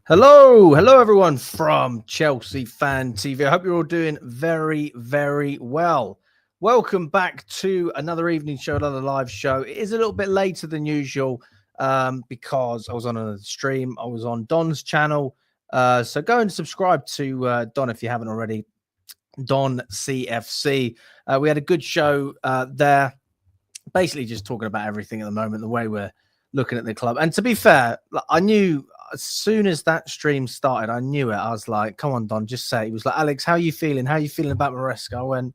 Hello everyone from Chelsea Fan TV. I hope you're all doing very, very well. Welcome back to another evening show, another live show. It is a little bit later than usual because I was on a stream. I was on Don's channel. So go and subscribe to Don if you haven't already. Don CFC. We had a good show there, basically just talking about everything at the moment, the way we're looking at the club. And to be fair, I knew as soon as that stream started, I knew it. I was like, come on, Don, just say it. He was like, Alex, how are you feeling? How are you feeling about Maresca? I went,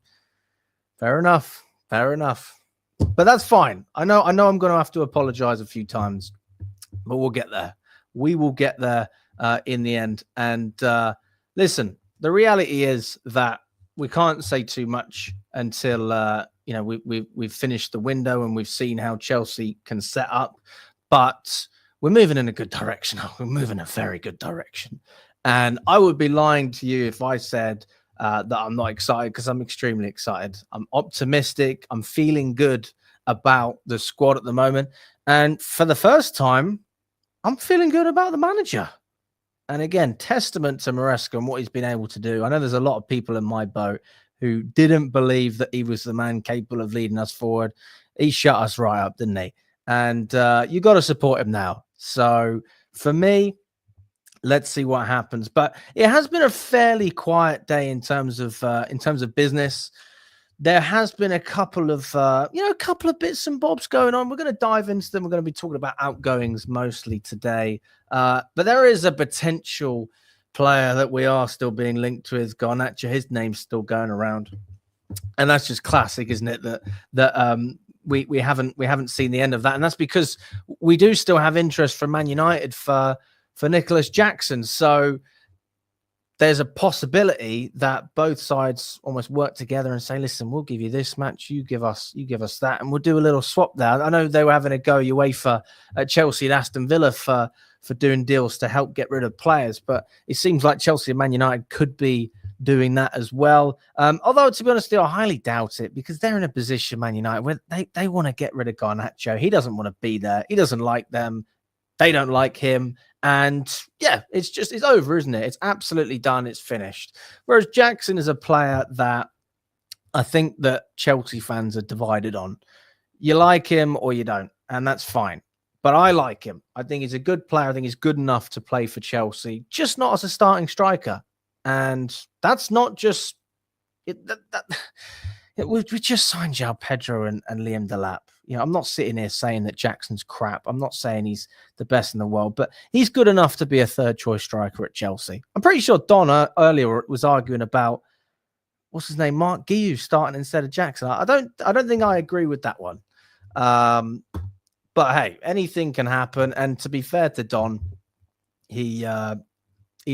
fair enough. But that's fine. I know I'm going to have to apologize a few times, but we'll get there. We will get there in the end. And listen, the reality is that we can't say too much until we've finished the window and we've seen how Chelsea can set up. But we're moving in a good direction. We're moving in a very good direction. And I would be lying to you if I said that I'm not excited, because I'm extremely excited. I'm optimistic. I'm feeling good about the squad at the moment. And for the first time, I'm feeling good about the manager. And again, testament to Maresca and what he's been able to do. I know there's a lot of people in my boat who didn't believe that he was the man capable of leading us forward. He shut us right up, didn't he? And you got to support him now. So for me, let's see what happens. But it has been a fairly quiet day in terms of business. There has been a couple of bits and bobs going on. We're going to dive into them. We're going to be talking about outgoings mostly today. But there is a potential player that we are still being linked with, Garnacho. His name's still going around, and that's just classic, isn't it? That we haven't seen the end of that, and that's because we do still have interest from Man United for Nicholas Jackson. So there's a possibility that both sides almost work together and say, listen, we'll give you this match, you give us that, and we'll do a little swap there. I know they were having a go UEFA at Chelsea and Aston Villa for doing deals to help get rid of players, but it seems like Chelsea and Man United could be doing that as well. Although, to be honest, I highly doubt it, because they're in a position, Man United, where they want to get rid of Garnacho. He doesn't want to be there. He doesn't like them. They don't like him. And yeah, it's over, isn't it? It's absolutely done. It's finished. Whereas Jackson is a player that I think that Chelsea fans are divided on. You like him or you don't, and that's fine. But I like him. I think he's a good player. I think he's good enough to play for Chelsea, just not as a starting striker. And that's not just we just signed João Pedro and Liam Delap. I'm not sitting here saying that Jackson's crap. I'm not saying he's the best in the world, but he's good enough to be a third choice striker at Chelsea. I'm pretty sure Donna earlier was arguing about what's his name, Mark Guiu starting instead of Jackson. I don't think I agree with that one. But hey, anything can happen. And to be fair to Don, he's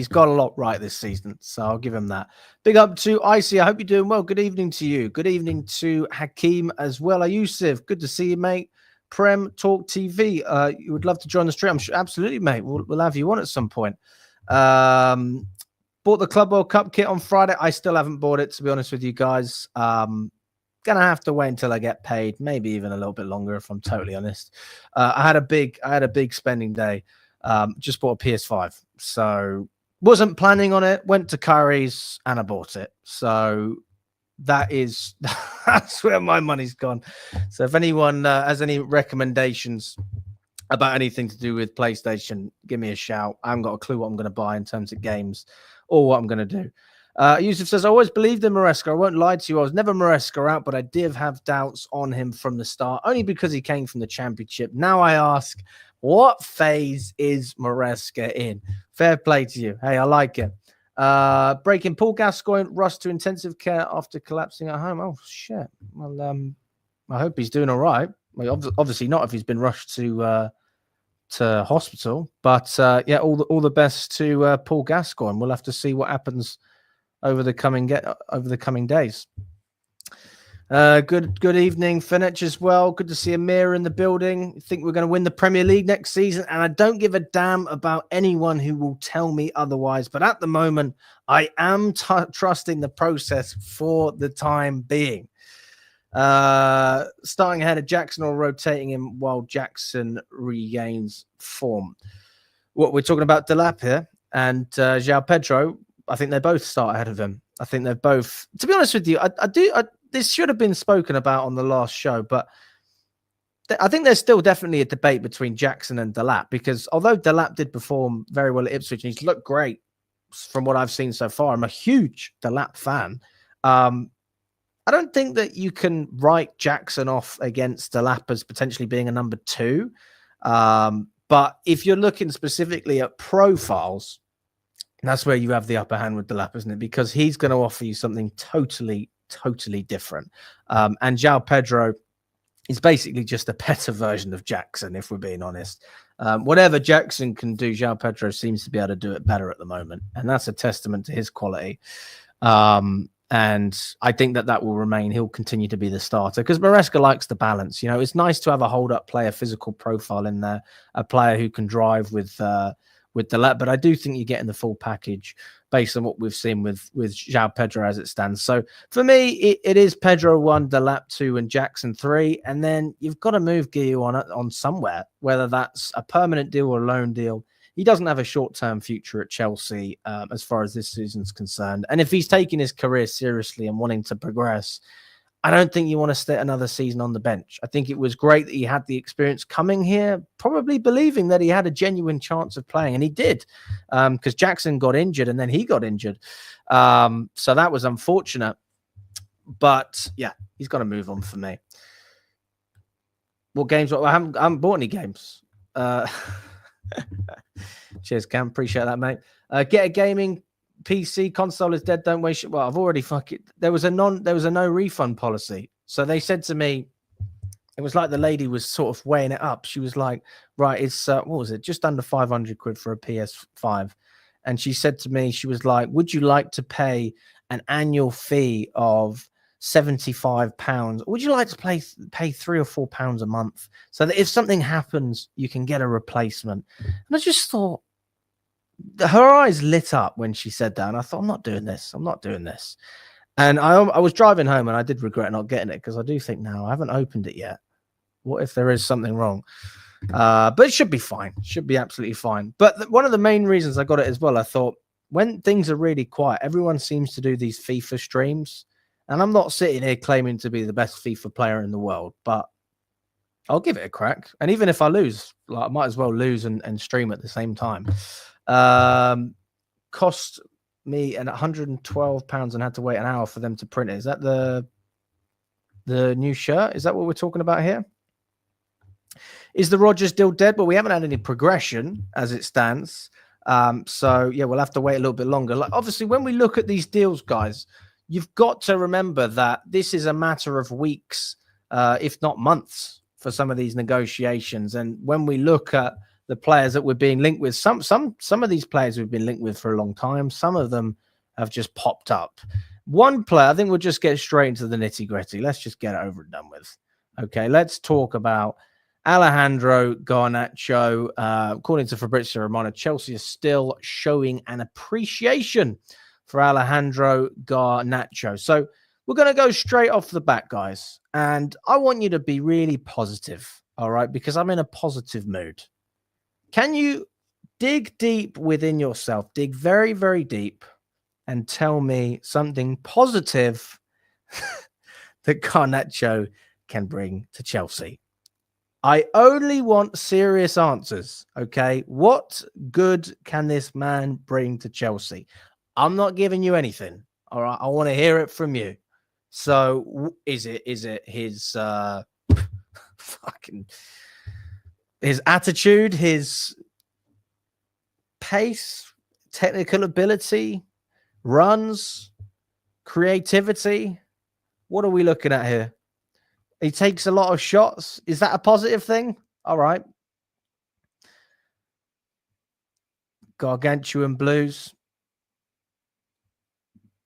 got a lot right this season, so I'll give him that. Big up to Icy. I hope you're doing well. Good evening to you. Good evening to Hakeem as well. Yusuf, good to see you, mate. Prem Talk TV. You would love to join the stream? I'm sure, absolutely, mate. We'll have you on at some point. Bought the Club World Cup kit on Friday. I still haven't bought it, to be honest with you guys. Gonna have to wait until I get paid, maybe even a little bit longer, if I'm totally honest. I had a big spending day. Just bought a PS5, so wasn't planning on it. Went to Curry's and I bought it. So that's where my money's gone. So if anyone has any recommendations about anything to do with PlayStation, give me a shout. I haven't got a clue what I'm going to buy in terms of games or what I'm going to do. Yusuf says, I always believed in Maresca. I won't lie to you. I was never Maresca out, but I did have doubts on him from the start, only because he came from the Championship. Now I ask, what phase is Maresca in? Fair play to you. Hey, I like it. Breaking Paul Gascoigne rushed to intensive care after collapsing at home. Oh, shit. Well, I hope he's doing all right. Well, obviously not if he's been rushed to hospital. But yeah, all the best to Paul Gascoigne. We'll have to see what happens over the coming days. Good evening, Finich, as well. Good to see Amir in the building. I think we're going to win the Premier League next season, and I don't give a damn about anyone who will tell me otherwise. But at the moment, I am trusting the process for the time being. Starting ahead of Jackson or rotating him while Jackson regains form. What we're talking about Delap here. And João Pedro, I think they both start ahead of him. I think they're both, to be honest with you, this should have been spoken about on the last show, but I think there's still definitely a debate between Jackson and Delap, because although Delap did perform very well at Ipswich and he's looked great from what I've seen so far, I'm a huge Delap fan. I don't think that you can write Jackson off against Delap as potentially being a number 2. But if you're looking specifically at profiles, that's where you have the upper hand with Delap, isn't it? Because he's going to offer you something totally different. And João Pedro is basically just a better version of Jackson, if we're being honest. Whatever Jackson can do, João Pedro seems to be able to do it better at the moment. And that's a testament to his quality. And I think that will remain. He'll continue to be the starter because Maresca likes the balance. You know, it's nice to have a hold-up player, physical profile in there, a player who can drive with Delap. But I do think you're getting the full package based on what we've seen with João Pedro as it stands. So for me, it is Pedro 1, Delap 2, and Jackson 3. And then you've got to move Guiu on somewhere, whether that's a permanent deal or a loan deal. He doesn't have a short-term future at Chelsea as far as this season's concerned. And if he's taking his career seriously and wanting to progress, I don't think you want to stay another season on the bench. I think it was great that he had the experience coming here, probably believing that he had a genuine chance of playing. And he did, because Jackson got injured and then he got injured. So that was unfortunate. But yeah, he's got to move on for me. What games? I haven't bought any games. Cheers, Cam. Appreciate that, mate. Get a gaming PC. Console is dead. Don't waste it. Well, I've already there was a no refund policy. So they said to me, it was like the lady was sort of weighing it up. She was like, right, it's what was it? Just under 500 quid for a PS5. And she said to me, she was like, would you like to pay an annual fee of £75? Would you like to pay £3 or £4 a month so that if something happens, you can get a replacement? And I just thought, her eyes lit up when she said that. And I thought, I'm not doing this. I'm not doing this. And I was driving home and I did regret not getting it because I do think now I haven't opened it yet. What if there is something wrong? But it should be fine. It should be absolutely fine. But one of the main reasons I got it as well, I thought when things are really quiet, everyone seems to do these FIFA streams. And I'm not sitting here claiming to be the best FIFA player in the world, but I'll give it a crack. And even if I lose, like I might as well lose and stream at the same time. Cost me £112 and had to wait an hour for them to print it. Is that the new shirt? Is that what we're talking about here? Is the Rodgers deal dead? Well, we haven't had any progression as it stands. So yeah, we'll have to wait a little bit longer. Like obviously, when we look at these deals, guys, you've got to remember that this is a matter of weeks, if not months, for some of these negotiations. And when we look at the players that we're being linked with, some of these players we've been linked with for a long time. Some of them have just popped up. One player, I think we'll just get straight into the nitty-gritty. Let's just get it over and done with. Okay, let's talk about Alejandro Garnacho. According to Fabrizio Romano, Chelsea is still showing an appreciation for Alejandro Garnacho. So we're going to go straight off the bat, guys. And I want you to be really positive, all right? Because I'm in a positive mood. Can you dig deep within yourself, dig very, very deep, and tell me something positive that Garnacho can bring to Chelsea? I only want serious answers, okay? What good can this man bring to Chelsea? I'm not giving you anything, all right? I want to hear it from you. So is it his his attitude, his pace, technical ability, runs, creativity? What are we looking at here? He takes a lot of shots. Is that a positive thing? All right. Gargantuan Blues.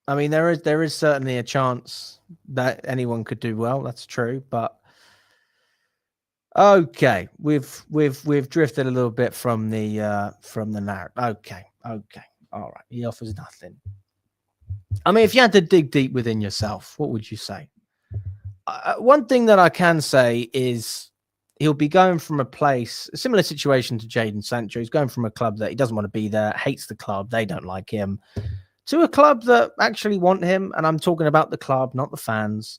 I mean, there is certainly a chance that anyone could do well. That's true, but okay, we've drifted a little bit from the narrative. Okay, all right. He offers nothing. I mean, if you had to dig deep within yourself, what would you say? One thing that I can say is he'll be going from a place, a similar situation to Jadon Sancho. He's going from a club that he doesn't want to be there, hates the club, they don't like him, to a club that actually want him. And I'm talking about the club, not the fans,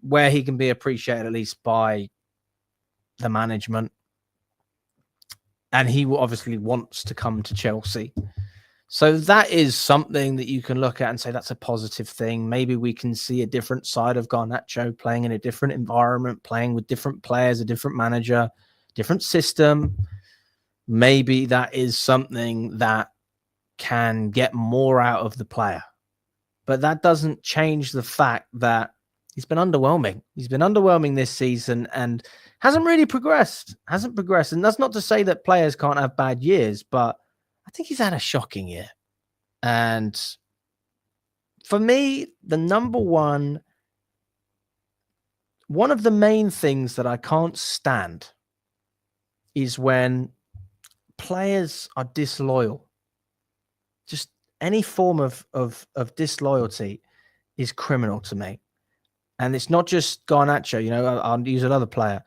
where he can be appreciated at least by the management. And he obviously wants to come to Chelsea. So that is something that you can look at and say that's a positive thing. Maybe we can see a different side of Garnacho playing in a different environment, playing with different players, a different manager, different system. Maybe that is something that can get more out of the player. But that doesn't change the fact that he's been underwhelming. He's been underwhelming this season and hasn't really progressed. And that's not to say that players can't have bad years, but I think he's had a shocking year. And for me, the number one of the main things that I can't stand is when players are disloyal. Just any form of disloyalty is criminal to me. And it's not just Garnacho, you know, I'll use another player,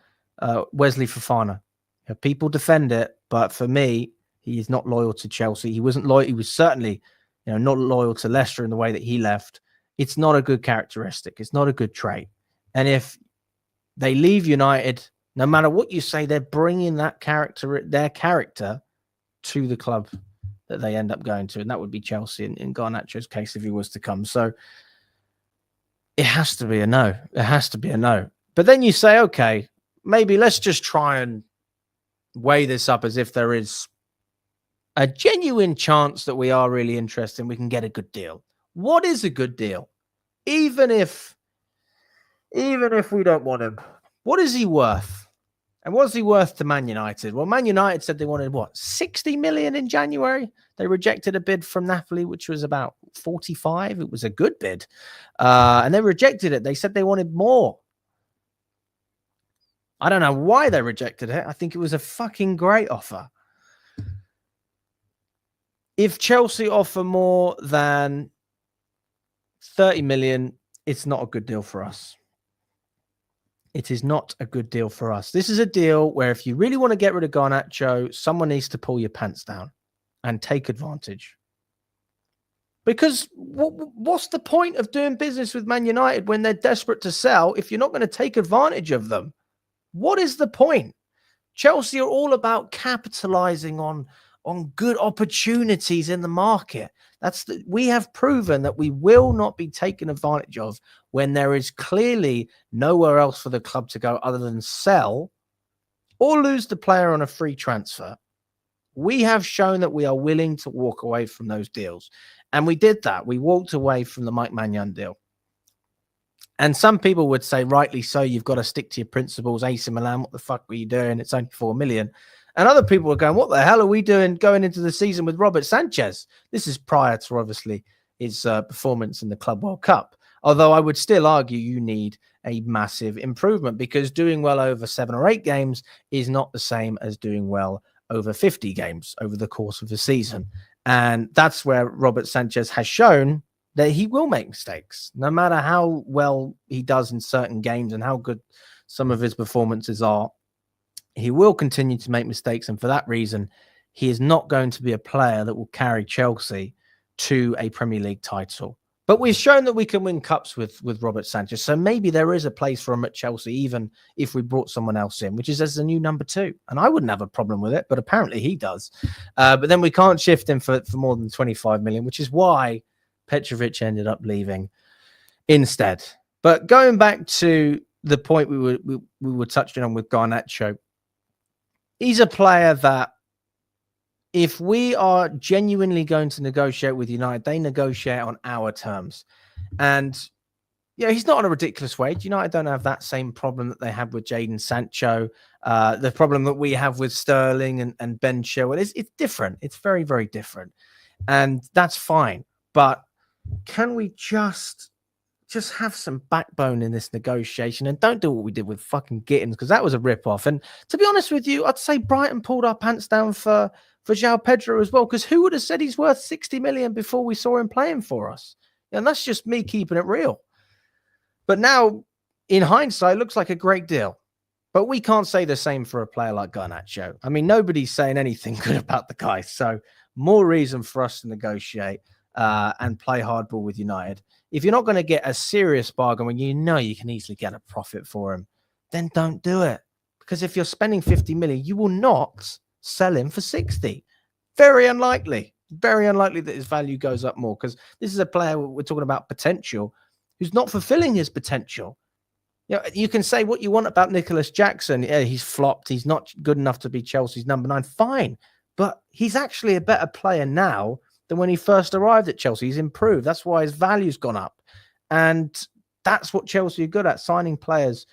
Wesley Fofana. You know, people defend it, but for me, he is not loyal to Chelsea. He wasn't loyal. He was certainly, you know, not loyal to Leicester in the way that he left. It's not a good characteristic. It's not a good trait. And if they leave United, no matter what you say, they're bringing that their character to the club that they end up going to. And that would be Chelsea in Garnacho's case if he was to come. So it has to be a no. It has to be a no. But then you say, okay, maybe let's just try and weigh this up as if there is a genuine chance that we are really interested and we can get a good deal. What is a good deal? Even if we don't want him, what is he worth? And what's he worth to Man United? Well, Man United said they wanted, 60 million in January? They rejected a bid from Napoli, which was about 45. It was a good bid. And they rejected it. They said they wanted more. I don't know why they rejected it. I think it was a fucking great offer. If Chelsea offer more than 30 million, it's not a good deal for us. It is not a good deal for us. This is a deal where if you really want to get rid of Garnacho, someone needs to pull your pants down and take advantage. Because what's the point of doing business with Man United when they're desperate to sell if you're not going to take advantage of them? What is the point? Chelsea are all about capitalizing on good opportunities in the market. We have proven that we will not be taken advantage of when there is clearly nowhere else for the club to go other than sell or lose the player on a free transfer. We have shown that we are willing to walk away from those deals. And we did that. We walked away from the Mike Maignan deal. And some people would say, rightly so, you've got to stick to your principles. AC Milan, what the fuck were you doing? It's only 4 million. And other people were going, what the hell are we doing going into the season with Robert Sanchez? This is prior to, obviously, his performance in the Club World Cup. Although I would still argue you need a massive improvement because doing well over 7 or 8 games is not the same as doing well over 50 games over the course of the season. And that's where Robert Sanchez has shown that he will make mistakes, no matter how well he does in certain games and how good some of his performances are. He will continue to make mistakes, and for that reason, he is not going to be a player that will carry Chelsea to a Premier League title. But we've shown that we can win cups with Robert Sanchez, so maybe there is a place for him at Chelsea, even if we brought someone else in, which is as a new number 2. And I wouldn't have a problem with it, but apparently he does. But then we can't shift him for more than 25 million, which is why Petrovic ended up leaving instead. But going back to the point we were touching on with Garnacho, he's a player that if we are genuinely going to negotiate with United, they negotiate on our terms. And yeah, he's not on a ridiculous wage. United don't have that same problem that they have with Jadon Sancho, the problem that we have with Sterling and Ben Chilwell. It's different. It's very, very different. And that's fine. But can we just have some backbone in this negotiation and don't do what we did with fucking Gittins, because that was a rip-off. And to be honest with you, I'd say Brighton pulled our pants down for João Pedro as well, because who would have said he's worth 60 million before we saw him playing for us? And that's just me keeping it real. But now, in hindsight, it looks like a great deal. But we can't say the same for a player like Garnacho. I mean, nobody's saying anything good about the guy. So more reason for us to negotiate and play hardball with United. If you're not going to get a serious bargain when you know you can easily get a profit for him, then don't do it. Because if you're spending 50 million, you will not sell him for 60. Very unlikely. Very unlikely that his value goes up more, because this is a player, we're talking about potential, who's not fulfilling his potential. You know, you can say what you want about Nicholas Jackson. Yeah, he's flopped. He's not good enough to be Chelsea's number 9. Fine. But he's actually a better player now than when he first arrived at Chelsea. He's improved. That's why his value's gone up. And that's what Chelsea are good at, signing players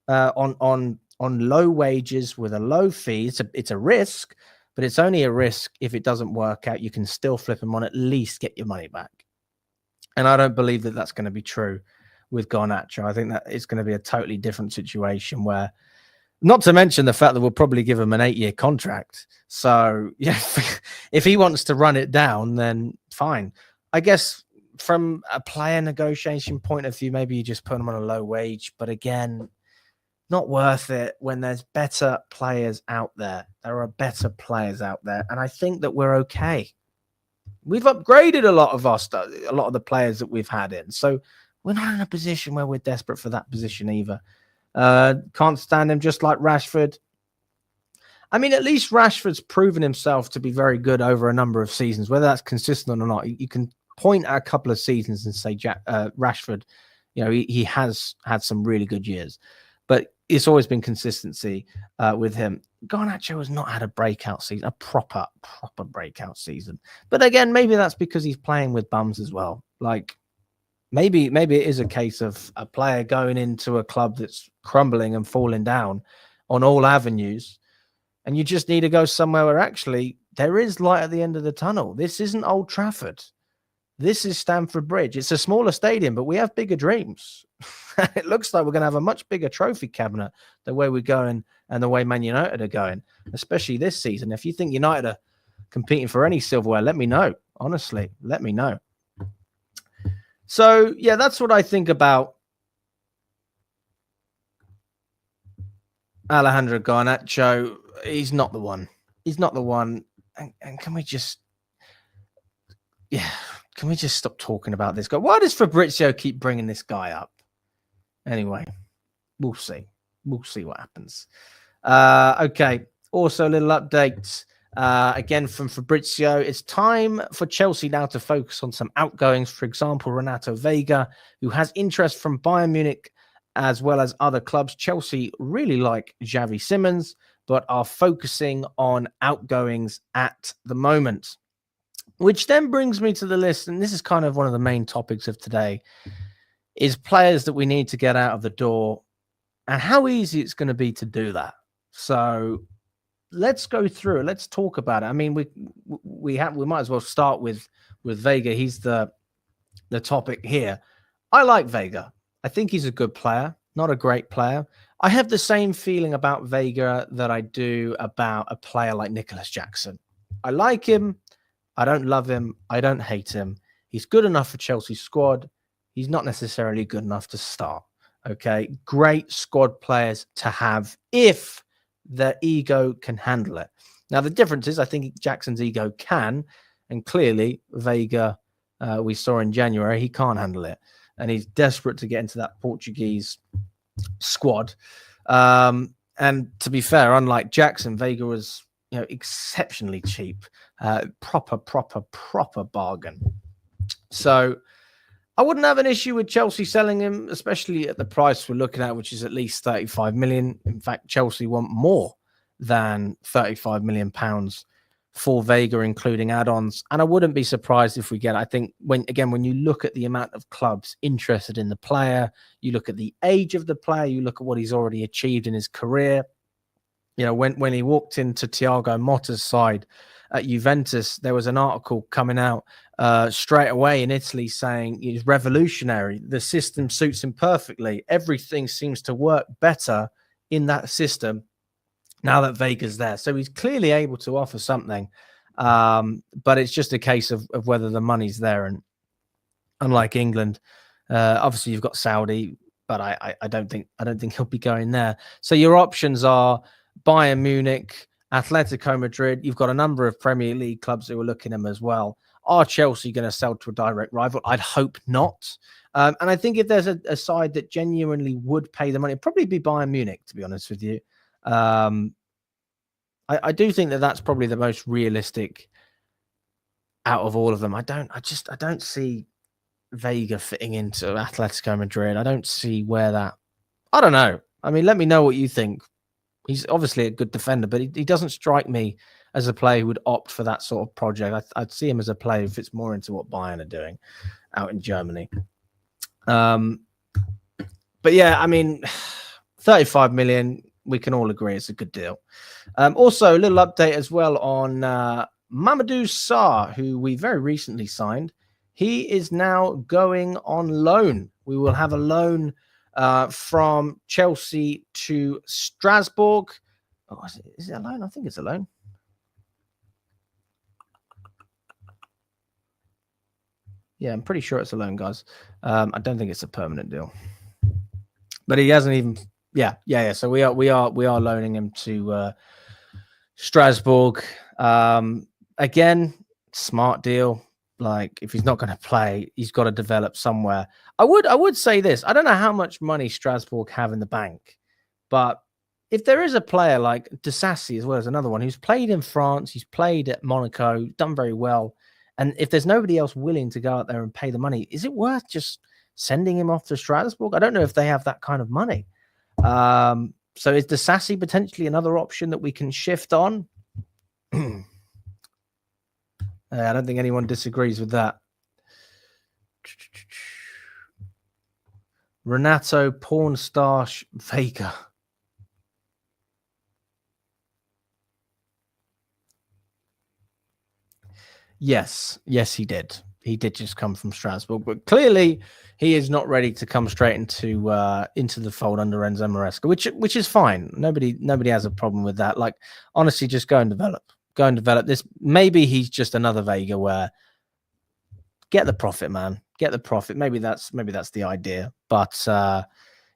on low wages with a low fee. It's a risk, but it's only a risk if it doesn't work out. You can still flip them on, at least get your money back. And I don't believe that that's going to be true with Garnacho. I think that it's going to be a totally different situation, where, not to mention the fact that we'll probably give him an 8-year contract. So yeah, if he wants to run it down, then fine. I guess from a player negotiation point of view, maybe you just put him on a low wage, but again, not worth it when there's better players out there. There are better players out there. And I think that we're okay. We've upgraded a lot of the players that we've had in. So we're not in a position where we're desperate for that position either. Can't stand him, just like Rashford. I mean, at least Rashford's proven himself to be very good over a number of seasons. Whether that's consistent or not, you can point at a couple of seasons and say Rashford, you know, he has had some really good years. But it's always been consistency with him. Garnacho has not had a breakout season, a proper breakout season. But again, maybe that's because he's playing with bums as well. Like, maybe it is a case of a player going into a club that's crumbling and falling down on all avenues, and you just need to go somewhere where actually there is light at the end of the tunnel. This isn't Old Trafford. This is Stamford Bridge. It's a smaller stadium, but we have bigger dreams. It looks like we're going to have a much bigger trophy cabinet the way we're going and the way Man United are going, especially this season. If you think United are competing for any silverware, let me know. Honestly, let me know. So, yeah, that's what I think about Alejandro Garnacho. He's not the one. He's not the one. And can we just... Yeah... Can we just stop talking about this guy? Why does Fabrizio keep bringing this guy up? Anyway, we'll see. We'll see what happens. Okay. Also, a little update again from Fabrizio. It's time for Chelsea now to focus on some outgoings. For example, Renato Vega, who has interest from Bayern Munich as well as other clubs. Chelsea really like Xavi Simons, but are focusing on outgoings at the moment. Which then brings me to the list, and this is kind of one of the main topics of today, is players that we need to get out of the door and how easy it's going to be to do that. So let's go through it. Let's talk about it. I mean, we might as well start with Vega. He's the topic here. I like Vega. I think he's a good player, not a great player. I have the same feeling about Vega that I do about a player like Nicholas Jackson. I like him. I don't love him. I don't hate him. He's good enough for Chelsea's squad. He's not necessarily good enough to start. Okay. Great squad players to have if their ego can handle it. Now, the difference is I think Jackson's ego can, and clearly Vega, we saw in January, he can't handle it. And he's desperate to get into that Portuguese squad. And to be fair, unlike Jackson, Vega was, you know, exceptionally cheap, proper bargain. So I wouldn't have an issue with Chelsea selling him, especially at the price we're looking at, which is at least 35 million. In fact, Chelsea want more than 35 million pounds for Vega, including add-ons. And I wouldn't be surprised if we get, I think, when you look at the amount of clubs interested in the player, you look at the age of the player, you look at what he's already achieved in his career. You know, when he walked into Thiago Motta's side at Juventus, there was an article coming out straight away in Italy saying he's revolutionary. The system suits him perfectly. Everything seems to work better in that system now that Vega's there. So he's clearly able to offer something, but it's just a case of whether the money's there. And unlike England, obviously you've got Saudi. but I don't think he'll be going there. So your options are Bayern Munich, Atletico Madrid. You've got a number of Premier League clubs who are looking at him as well. Are Chelsea going to sell to a direct rival? I'd hope not. And I think if there's a side that genuinely would pay the money, it'd probably be Bayern Munich, to be honest with you. I do think that that's probably the most realistic out of all of them. I don't see Vega fitting into Atletico Madrid. I don't see where that. I don't know. I mean, let me know what you think. He's obviously a good defender, but he doesn't strike me as a player who would opt for that sort of project. I'd see him as a player who fits more into what Bayern are doing out in Germany. But yeah, I mean, 35 million, we can all agree it's a good deal. Also, a little update as well on Mamadou Sarr, who we very recently signed. He is now going on loan. We will have a loan from Chelsea to Strasbourg. Oh, is it a loan? I think it's a loan. Yeah, I'm pretty sure it's a loan, guys. I don't think it's a permanent deal. But he hasn't even. Yeah. So we are loaning him to Strasbourg. Again, smart deal. Like, if he's not going to play, he's got to develop somewhere. I would say this. I don't know how much money Strasbourg have in the bank, but if there is a player like Disassi as well as another one who's played in France, he's played at Monaco, done very well, and if there's nobody else willing to go out there and pay the money, is it worth just sending him off to Strasbourg? I don't know if they have that kind of money. So is Disassi potentially another option that we can shift on? I don't think anyone disagrees with that. Renato Pornstash Vega. Yes, he did. He did just come from Strasbourg, but clearly he is not ready to come straight into the fold under Enzo Maresca, which is fine. Nobody has a problem with that. Like, honestly, just go and develop this. Maybe he's just another Vega where get the profit, man. Get the profit. Maybe that's the idea. But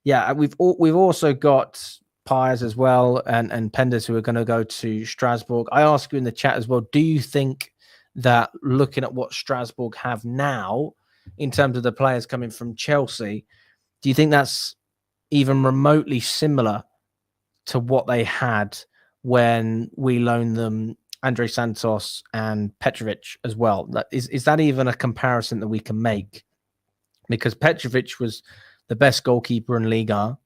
yeah, we've also got Piers as well and Penders who are going to go to Strasbourg. I ask you in the chat as well, do you think that looking at what Strasbourg have now in terms of the players coming from Chelsea, do you think that's even remotely similar to what they had when we loaned them Andre Santos and Petrovic as well? Is that even a comparison that we can make? Because Petrovic was the best goalkeeper in Liga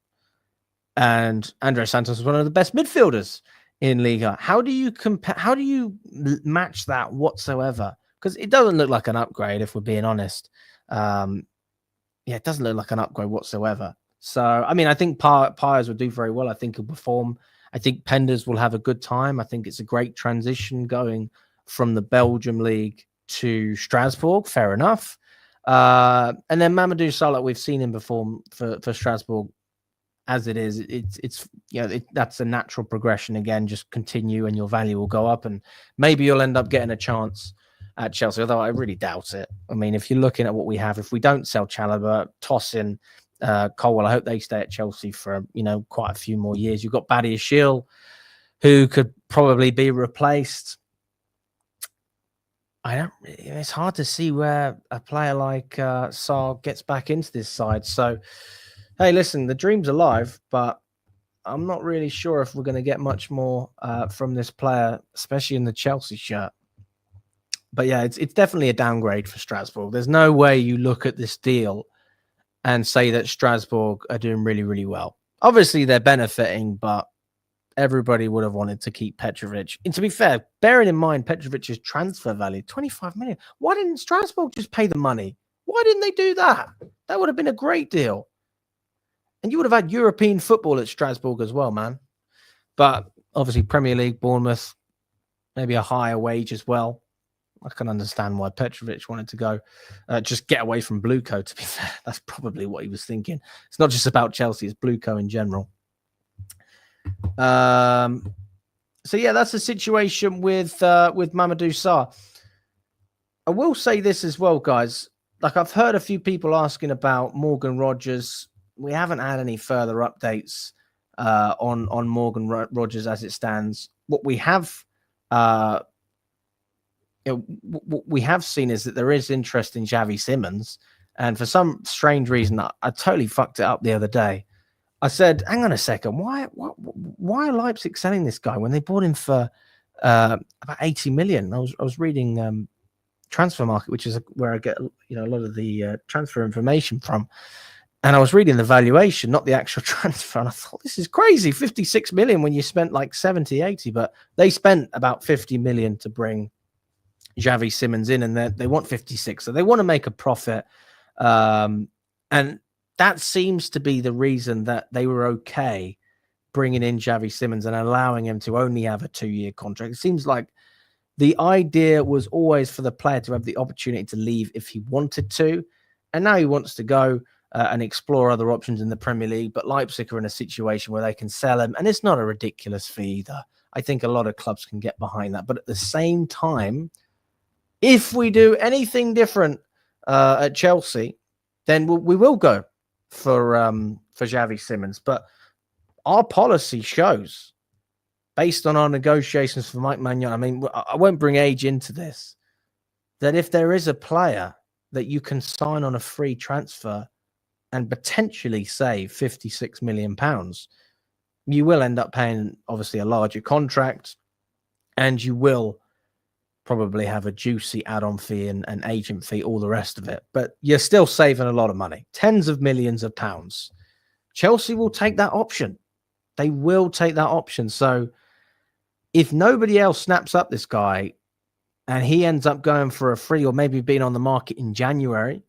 and Andre Santos was one of the best midfielders in Liga. How do you compare? How do you match that whatsoever? Because it doesn't look like an upgrade, if we're being honest. It doesn't look like an upgrade whatsoever. So, I mean, I think Piers will do very well. I think he'll perform. I think Penders will have a good time. I think it's a great transition going from the Belgium League to Strasbourg. Fair enough. And then Mamadou Sarr, we've seen him perform for Strasbourg. As it is, it's that's a natural progression. Again, just continue and your value will go up, and maybe you'll end up getting a chance at Chelsea. Although I really doubt it. I mean, if you're looking at what we have, if we don't sell Chalobah, toss in Colwell, I hope they stay at Chelsea for quite a few more years. You've got Badiashile, who could probably be replaced. It's hard to see where a player like Sarr gets back into this side. So, hey, listen, the dream's alive, but I'm not really sure if we're going to get much more from this player, especially in the Chelsea shirt. But yeah, it's definitely a downgrade for Strasbourg. There's no way you look at this deal and say that Strasbourg are doing really, really well. Obviously, they're benefiting, but everybody would have wanted to keep Petrovic. And to be fair, bearing in mind Petrovic's transfer value, 25 million. Why didn't Strasbourg just pay the money? Why didn't they do that? That would have been a great deal. And you would have had European football at Strasbourg as well, man. But obviously, Premier League, Bournemouth, maybe a higher wage as well. I can understand why Petrovic wanted to go. Just get away from Blueco, to be fair. That's probably what he was thinking. It's not just about Chelsea, it's Blueco in general. So, yeah, that's the situation with Mamadou Sarr. I will say this as well, guys. Like, I've heard a few people asking about Morgan Rogers. we haven't had any further updates on Morgan Rogers as it stands. What we have what we have seen is that there is interest in Xavi Simons, and for some strange reason, I totally fucked it up the other day. I said, "Hang on a second, why are Leipzig selling this guy when they bought him for about 80 million?" I was reading Transfer Market, which is where I get a lot of the transfer information from, and I was reading the valuation, not the actual transfer, and I thought, this is crazy, 56 million when you spent like 70, 80, but they spent about 50 million to bring Xavi Simons in, and they want 56, so they want to make a profit, and that seems to be the reason that they were okay bringing in Xavi Simons and allowing him to only have a 2-year contract. It seems like the idea was always for the player to have the opportunity to leave if he wanted to, and now he wants to go and explore other options in the Premier League. But Leipzig are in a situation where they can sell him, and it's not a ridiculous fee either. I think a lot of clubs can get behind that. But at the same time, if we do anything different at Chelsea, then we will go for Xavi Simons. But our policy shows, based on our negotiations for Mike Maignan, I mean, I won't bring age into this, that if there is a player that you can sign on a free transfer and potentially save £56 million, you will end up paying, obviously, a larger contract, and you will probably have a juicy add-on fee and an agent fee, all the rest of it. But you're still saving a lot of money, tens of millions of pounds. Chelsea will take that option. They will take that option. So if nobody else snaps up this guy and he ends up going for a free, or maybe being on the market in January,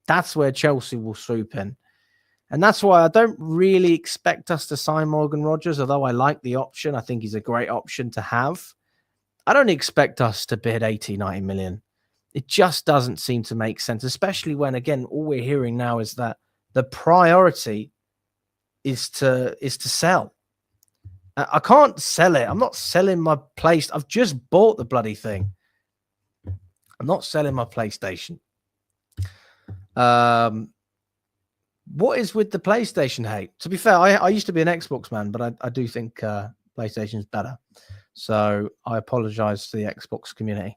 that's where Chelsea will swoop in. And that's why I don't really expect us to sign Morgan Rogers, although I like the option. I think he's a great option to have. I don't expect us to bid 80, 90 million. It just doesn't seem to make sense, especially when, again, all we're hearing now is that the priority is to sell. I can't sell it. I'm not selling my place. I've just bought the bloody thing. I'm not selling my PlayStation. What is with the PlayStation hate? To be fair, I used to be an Xbox man, but I do think PlayStation's better. So I apologize to the Xbox community.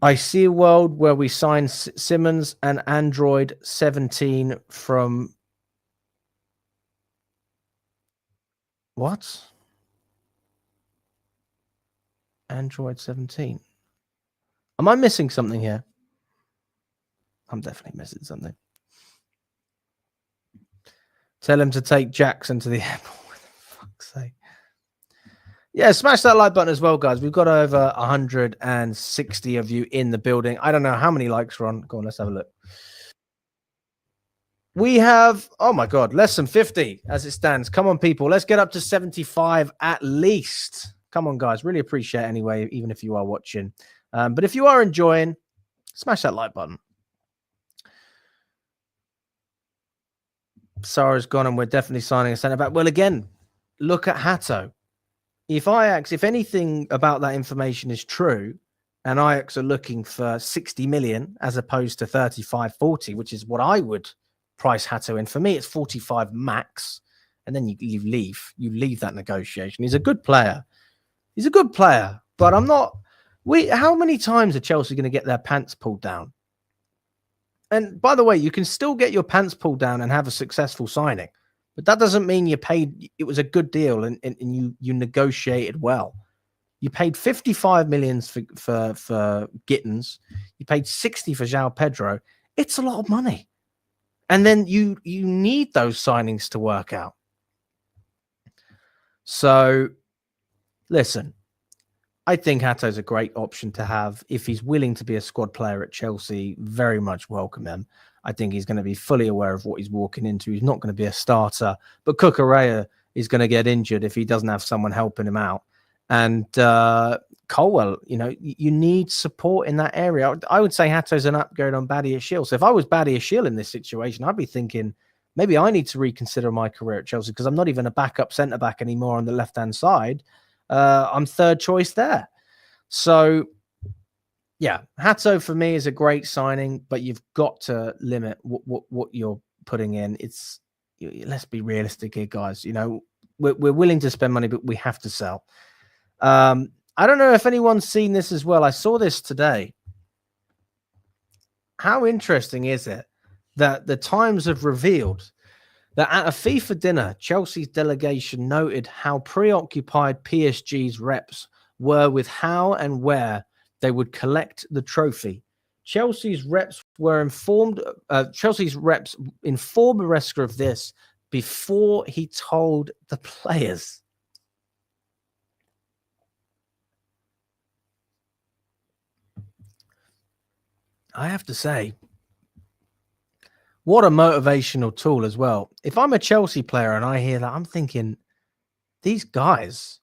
I see a world where we sign Simmons and Android 17 from... What? Android 17. Am I missing something here? I'm definitely missing something. Tell him to take Jackson to the airport. For fuck's sake. Yeah, smash that like button as well, guys. We've got over 160 of you in the building. I don't know how many likes we're on. Go on, let's have a look. We have, oh my God, less than 50 as it stands. Come on, people. Let's get up to 75 at least. Come on, guys. Really appreciate it anyway, even if you are watching. But if you are enjoying, smash that like button. Sarah's gone and we're definitely signing a centre back. Well, again, look at Hato. If anything about that information is true, and Ajax are looking for 60 million as opposed to 35, 40, which is what I would price Hato in. For me, it's 45 max, and then you leave that negotiation. He's a good player. But I'm not. How many times are Chelsea going to get their pants pulled down? And by the way, you can still get your pants pulled down and have a successful signing, but that doesn't mean you paid. It was a good deal, and you negotiated well. You paid 55 million for Gittins. You paid 60 for João Pedro. It's a lot of money. And then you need those signings to work out. So, listen, I think Hato's a great option to have. If he's willing to be a squad player at Chelsea, very much welcome him. I think he's going to be fully aware of what he's walking into. He's not going to be a starter, but Cucurella is going to get injured if he doesn't have someone helping him out. And Colwell, you need support in that area. I would say Hato's an upgrade on Badiashile. So if I was Badiashile in this situation, I'd be thinking maybe I need to reconsider my career at Chelsea because I'm not even a backup centre-back anymore on the left-hand side. I'm third choice there. So Yeah, Hato for me is a great signing, but you've got to limit what you're putting in. Let's be realistic here, guys. You know, we're willing to spend money, but we have to sell. I don't know if anyone's seen this as well. I saw this today. How interesting is it that the Times have revealed that at a FIFA dinner, Chelsea's delegation noted how preoccupied PSG's reps were with how and where they would collect the trophy. Chelsea's reps informed Maresca of this before he told the players. I have to say, what a motivational tool as well. If I'm a Chelsea player and I hear that, I'm thinking, these guys,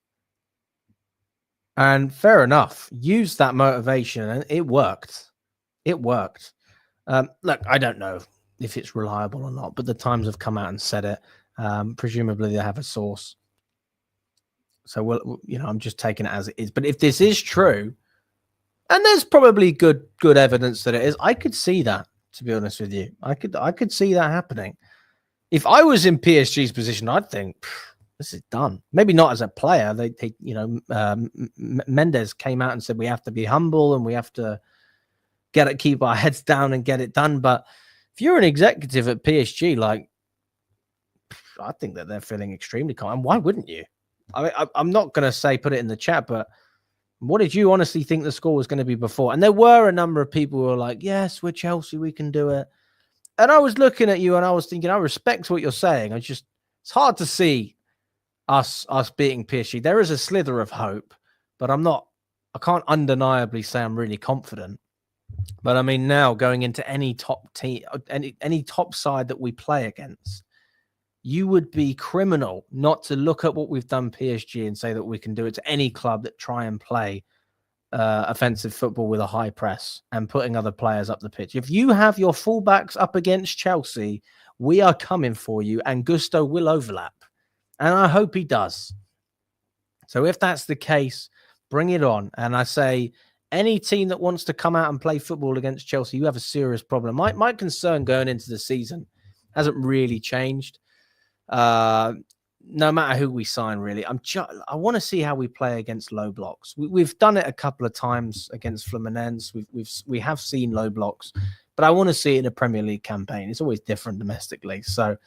and fair enough, use that motivation, and it worked. It worked. Look, I don't know if it's reliable or not, but the Times have come out and said it. Presumably, they have a source. So, I'm just taking it as it is. But if this is true, and there's probably good evidence that it is, I could see that. To be honest with you, I could see that happening. If I was in PSG's position, I'd think this is done. Maybe not as a player. Mendes came out and said we have to be humble and we have to keep our heads down and get it done. But if you're an executive at PSG, like, I think that they're feeling extremely calm. And why wouldn't you? I'm not going to say put it in the chat, but what did you honestly think the score was going to be before? And there were a number of people who were like, yes, we're Chelsea, we can do it. And I was looking at you and I was thinking, I respect what you're saying. It's hard to see us beating PSG. There is a slither of hope, but I can't undeniably say I'm really confident. But I mean, now going into any top team, any top side that we play against, you would be criminal not to look at what we've done PSG and say that we can do it to any club that try and play offensive football with a high press and putting other players up the pitch. If you have your fullbacks up against Chelsea, we are coming for you, and Gusto will overlap. And I hope he does. So if that's the case, bring it on. And I say, any team that wants to come out and play football against Chelsea, you have a serious problem. My concern going into the season hasn't really changed. No matter who we sign, really, I want to see how we play against low blocks. We've done it a couple of times against Fluminense. We have seen low blocks, but I want to see it in a Premier League campaign. It's always different domestically. So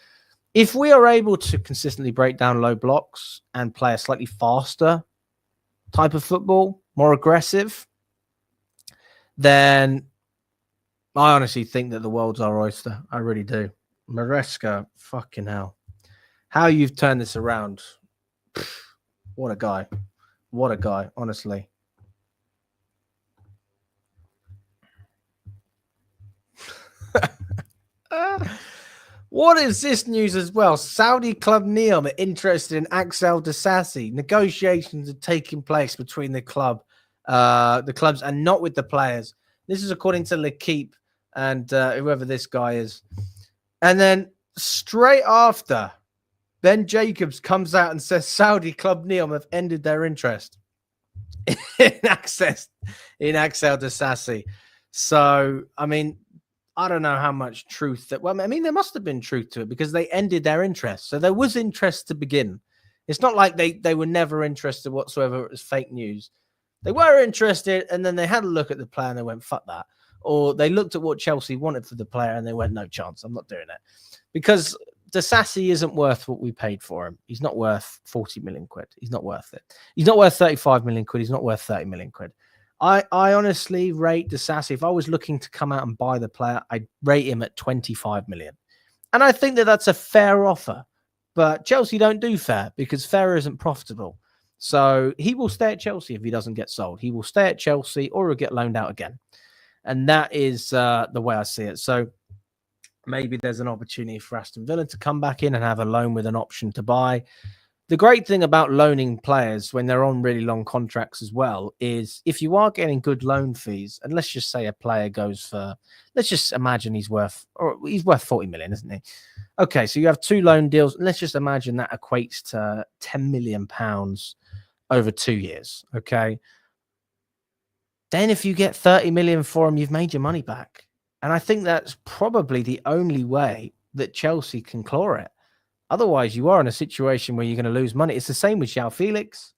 if we are able to consistently break down low blocks and play a slightly faster type of football, more aggressive, then I honestly think that the world's our oyster. I really do. Maresca, fucking hell. How you've turned this around. What a guy. What a guy, honestly. What is this news as well? Saudi club Neom are interested in Axel Disasi. Negotiations are taking place between the clubs and not with the players. This is according to L'Equipe and whoever this guy is. And then straight after, Ben Jacobs comes out and says Saudi club Neom have ended their interest in Axel Disasi. So, I mean, I don't know how much truth that. Well, I mean, there must have been truth to it because they ended their interest. So there was interest to begin. It's not like they were never interested whatsoever. It was fake news. They were interested, and then they had a look at the player and they went, fuck that. Or they looked at what Chelsea wanted for the player and they went, no chance, I'm not doing it. Because Disasi isn't worth what we paid for him. He's not worth 40 million quid. He's not worth it. He's not worth 35 million quid. He's not worth 30 million quid. I honestly rate Disasi. If I was looking to come out and buy the player, I'd rate him at 25 million. And I think that that's a fair offer. But Chelsea don't do fair because fair isn't profitable. So he will stay at Chelsea if he doesn't get sold. He will stay at Chelsea or he'll get loaned out again. And that is the way I see it. So maybe there's an opportunity for Aston Villa to come back in and have a loan with an option to buy. The great thing about loaning players when they're on really long contracts as well is if you are getting good loan fees, and let's just say a player goes for, let's just imagine he's worth 40 million, isn't he? Okay, so you have two loan deals. Let's just imagine that equates to 10 million pounds over 2 years. Okay. then if you get 30 million for him, you've made your money back. And I think that's probably the only way that Chelsea can claw it. Otherwise, you are in a situation where you're going to lose money. It's the same with João Felix.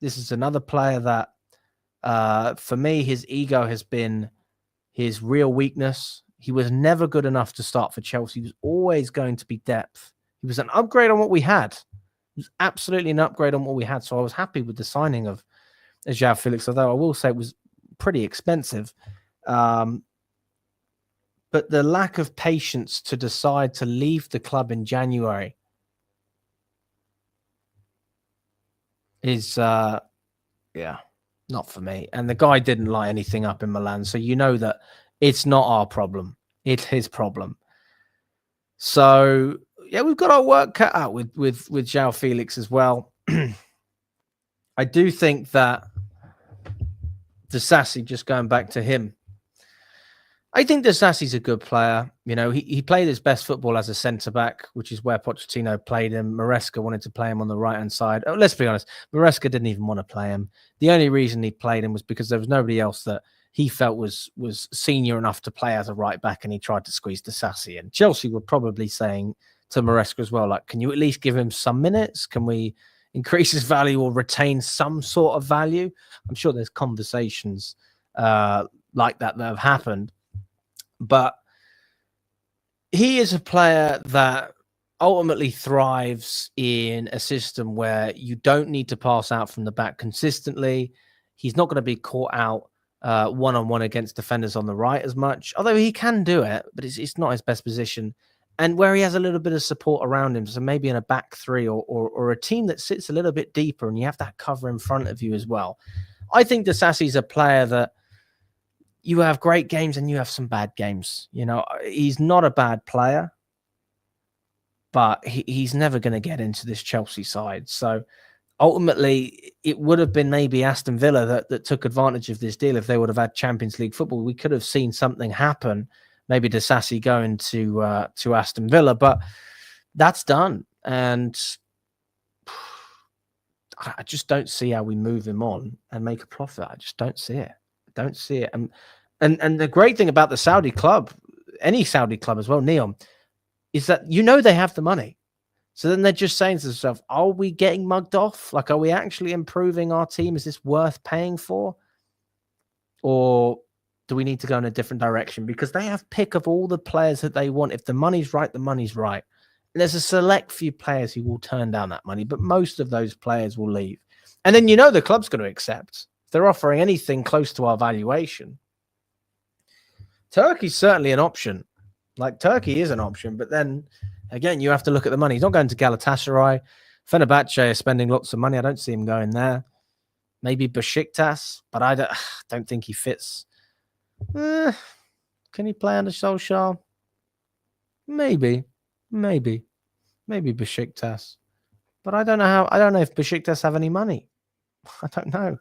This is another player that, for me, his ego has been his real weakness. He was never good enough to start for Chelsea. He was always going to be depth. He was an upgrade on what we had. It was absolutely an upgrade on what we had. So I was happy with the signing of João Felix, although I will say it was pretty expensive. But the lack of patience to decide to leave the club in January is, not for me. And the guy didn't light anything up in Milan. So you know that it's not our problem. It's his problem. So, yeah, we've got our work cut out with João Felix as well. I do think that Disasi, just going back to him, I think Disasi's a good player. You know, he played his best football as a centre-back, which is where Pochettino played him. Maresca wanted to play him on the right-hand side. Oh, let's be honest, Maresca didn't even want to play him. The only reason he played him was because there was nobody else that he felt was senior enough to play as a right-back, and he tried to squeeze Disasi in. Chelsea were probably saying to Maresca as well, like, can you at least give him some minutes? Can we increase his value or retain some sort of value? I'm sure there's conversations like that have happened. But he is a player that ultimately thrives in a system where you don't need to pass out from the back consistently. He's not going to be caught out one-on-one against defenders on the right as much, although he can do it, but it's not his best position. And where he has a little bit of support around him, so maybe in a back three or a team that sits a little bit deeper and you have that cover in front of you as well. I think Disasi's a player that you have great games and you have some bad games. You know, he's not a bad player, but he's never going to get into this Chelsea side. So ultimately, it would have been maybe Aston Villa that took advantage of this deal if they would have had Champions League football. We could have seen something happen, maybe Disasi going to Aston Villa, but that's done. And I just don't see how we move him on and make a profit. I just don't see it. Don't see it. And the great thing about the Saudi club, any Saudi club as well, Neon, is that you know they have the money. So then they're just saying to themselves, are we getting mugged off? Like, are we actually improving our team? Is this worth paying for? Or do we need to go in a different direction? Because they have pick of all the players that they want. If the money's right, the money's right. And there's a select few players who will turn down that money, but most of those players will leave. And then you know the club's going to accept. If they're offering anything close to our valuation, Turkey's certainly an option. Like, Turkey is an option, but then again, you have to look at the money. He's not going to Galatasaray. Fenerbahce are spending lots of money. I don't see him going there. Maybe Besiktas, but I don't think he fits. Can he play under Solskjaer? Maybe Besiktas. But I don't know if Besiktas have any money. I don't know.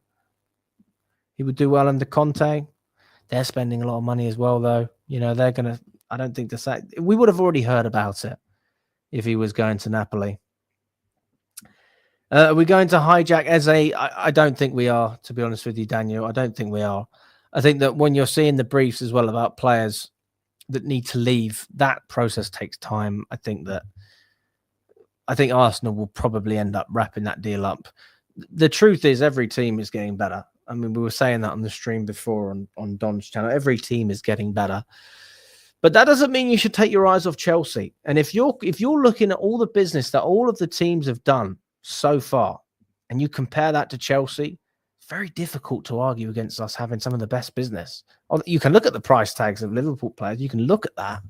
He would do well under Conte. They're spending a lot of money as well, though. You know, they're going to, I don't think we would have already heard about it if he was going to Napoli. Are we going to hijack Eze? I don't think we are, to be honest with you, Daniel. I don't think we are. I think that when you're seeing the briefs as well about players that need to leave, that process takes time. I think Arsenal will probably end up wrapping that deal up. The truth is, every team is getting better. I mean, we were saying that on the stream before on Don's channel. Every team is getting better. But that doesn't mean you should take your eyes off Chelsea. And if you're looking at all the business that all of the teams have done so far, and you compare that to Chelsea, it's very difficult to argue against us having some of the best business. You can look at the price tags of Liverpool players. You can look at that.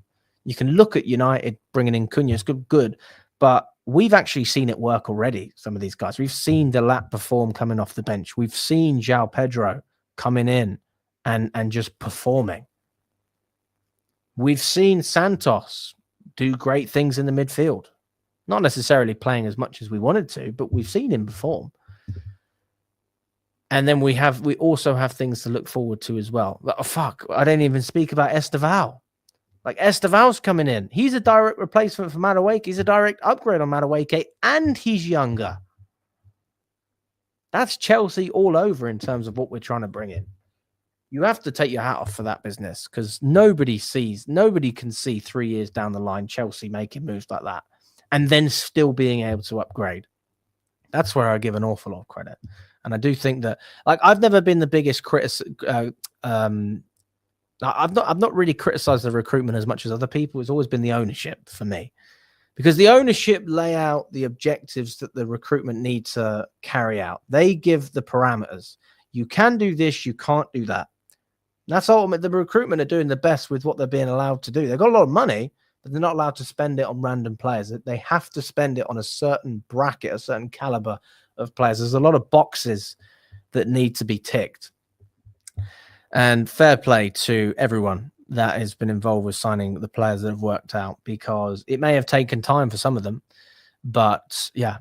You can look at United bringing in Cunha. It's good. But we've actually seen it work already, some of these guys. We've seen Delap perform coming off the bench. We've seen João Pedro coming in and just performing. We've seen Santos do great things in the midfield. Not necessarily playing as much as we wanted to, but we've seen him perform. And then we also have things to look forward to as well. I didn't even speak about Esteval. Like, Esteval's coming in. He's a direct replacement for Madueke. He's a direct upgrade on Madueke, and he's younger. That's Chelsea all over in terms of what we're trying to bring in. you have to take your hat off for that business, because nobody can see 3 years down the line Chelsea making moves like that and then still being able to upgrade. That's where I give an awful lot of credit. And I do think that, like, I've never been the biggest I've not really criticized the recruitment as much as other people. It's always been the ownership for me, because the ownership lay out the objectives that the recruitment need to carry out. They give the parameters. You can do this, you can't do that. That's ultimately, the recruitment are doing the best with what they're being allowed to do. They've got a lot of money, but they're not allowed to spend it on random players. They have to spend it on a certain bracket, a certain caliber of players. There's a lot of boxes that need to be ticked. And fair play to everyone that has been involved with signing the players that have worked out, because it may have taken time for some of them, but yeah,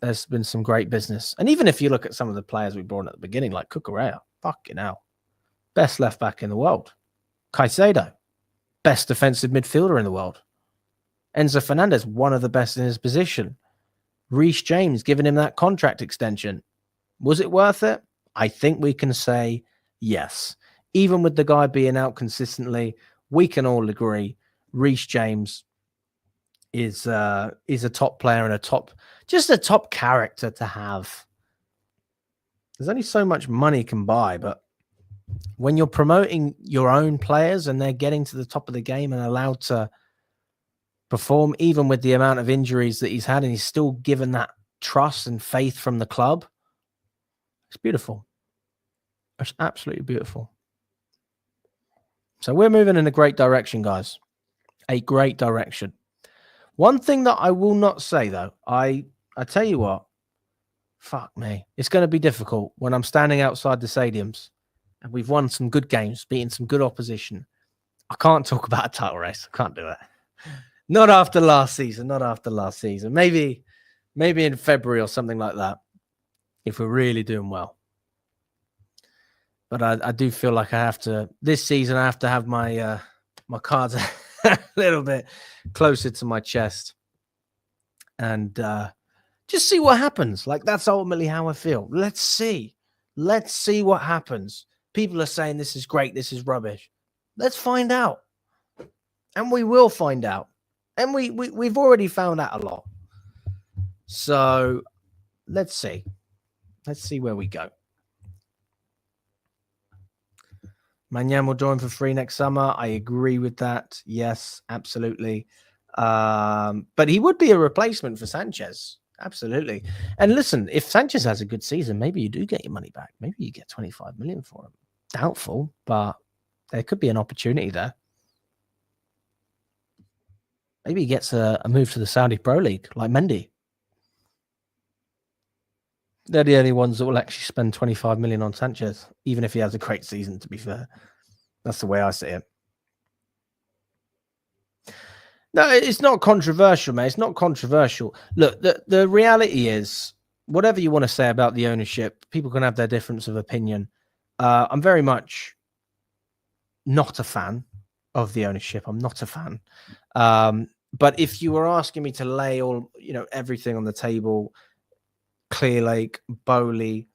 there's been some great business. And even if you look at some of the players we brought in at the beginning, like Cucurella, fucking hell, best left back in the world. Caicedo, best defensive midfielder in the world. Enzo Fernandez, one of the best in his position. Reece James, giving him that contract extension. Was it worth it? I think we can say yes. Even with the guy being out consistently, we can all agree Reece James is a top player and a top character to have. There's only so much money can buy, but when you're promoting your own players and they're getting to the top of the game and allowed to perform, even with the amount of injuries that he's had, and he's still given that trust and faith from the club, it's beautiful. It's absolutely beautiful. So we're moving in a great direction, guys. A great direction. One thing that I will not say, though, I tell you what, fuck me, it's going to be difficult when I'm standing outside the stadiums and we've won some good games, beaten some good opposition. I can't talk about a title race. I can't do it. Not after last season. Maybe in February or something like that, if we're really doing well. But I do feel like this season, I have to have my cards a little bit closer to my chest and just see what happens. Like, that's ultimately how I feel. Let's see what happens. People are saying this is great, this is rubbish. Let's find out. And we will find out. And we've already found out a lot. So let's see. Let's see where we go. Manyan will join for free next summer. I agree with that. Yes, absolutely. But he would be a replacement for Sanchez. Absolutely. And listen, if Sanchez has a good season, maybe you do get your money back. Maybe you get 25 million for him. Doubtful, but there could be an opportunity there. Maybe he gets a move to the Saudi Pro League, like Mendy. They're the only ones that will actually spend 25 million on Sanchez, even if he has a great season, to be fair. That's the way I see it. No, it's not controversial, mate. It's not controversial. Look, the reality is, whatever you want to say about the ownership, people can have their difference of opinion. I'm very much not a fan of the ownership. I'm not a fan. But if you were asking me to lay everything on the table, Clearlake, Bowley,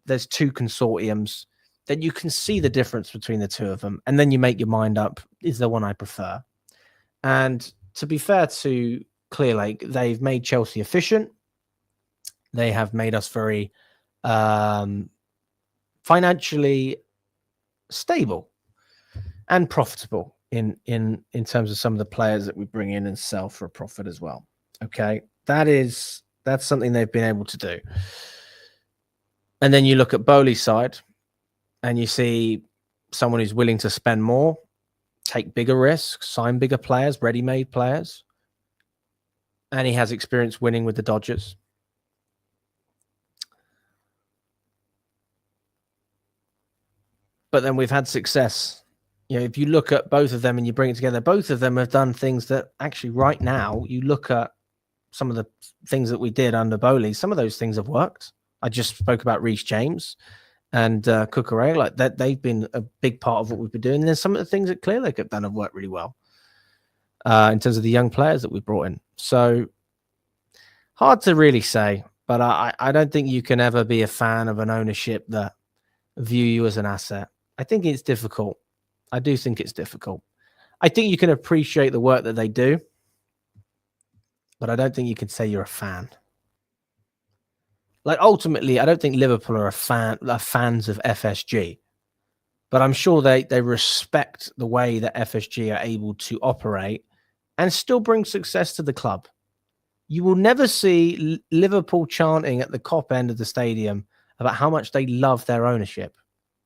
there's two consortiums, then you can see the difference between the two of them. And then you make your mind up, is there one I prefer? And to be fair to Clearlake, they've made Chelsea efficient. They have made us very financially stable and profitable in terms of some of the players that we bring in and sell for a profit as well. Okay, that's something they've been able to do. And then you look at Bowley's side and you see someone who's willing to spend more, take bigger risks, sign bigger players, ready-made players. And he has experience winning with the Dodgers. But then we've had success. If you look at both of them and you bring it together, both of them have done things that actually right now, you look at some of the things that we did under Bowley, some of those things have worked. I just spoke about Reece James and Cucurella, like that. They've been a big part of what we've been doing. And then some of the things that Clearlake have done have worked really well in terms of the young players that we brought in. So hard to really say, but I don't think you can ever be a fan of an ownership that view you as an asset. I think it's difficult. I do think it's difficult. I think you can appreciate the work that they do, but I don't think you can say you're a fan. Like, ultimately, I don't think Liverpool are fans of FSG, but I'm sure they respect the way that FSG are able to operate and still bring success to the club. You will never see Liverpool chanting at the Kop end of the stadium about how much they love their ownership.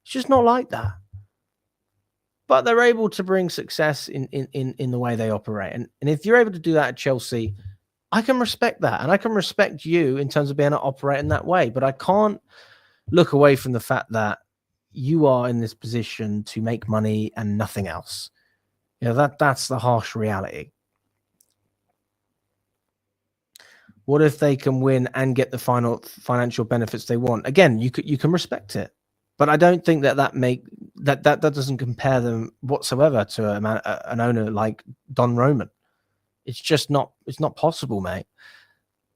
It's just not like that. But they're able to bring success in the way they operate. And if you're able to do that at Chelsea, I can respect that. And I can respect you in terms of being able to operate in that way. But I can't look away from the fact that you are in this position to make money and nothing else. You know, that's the harsh reality. What if they can win and get the final financial benefits they want? Again, you can respect it. But I don't think that doesn't compare them whatsoever to an owner like Don Roman. It's just not. It's not possible, mate.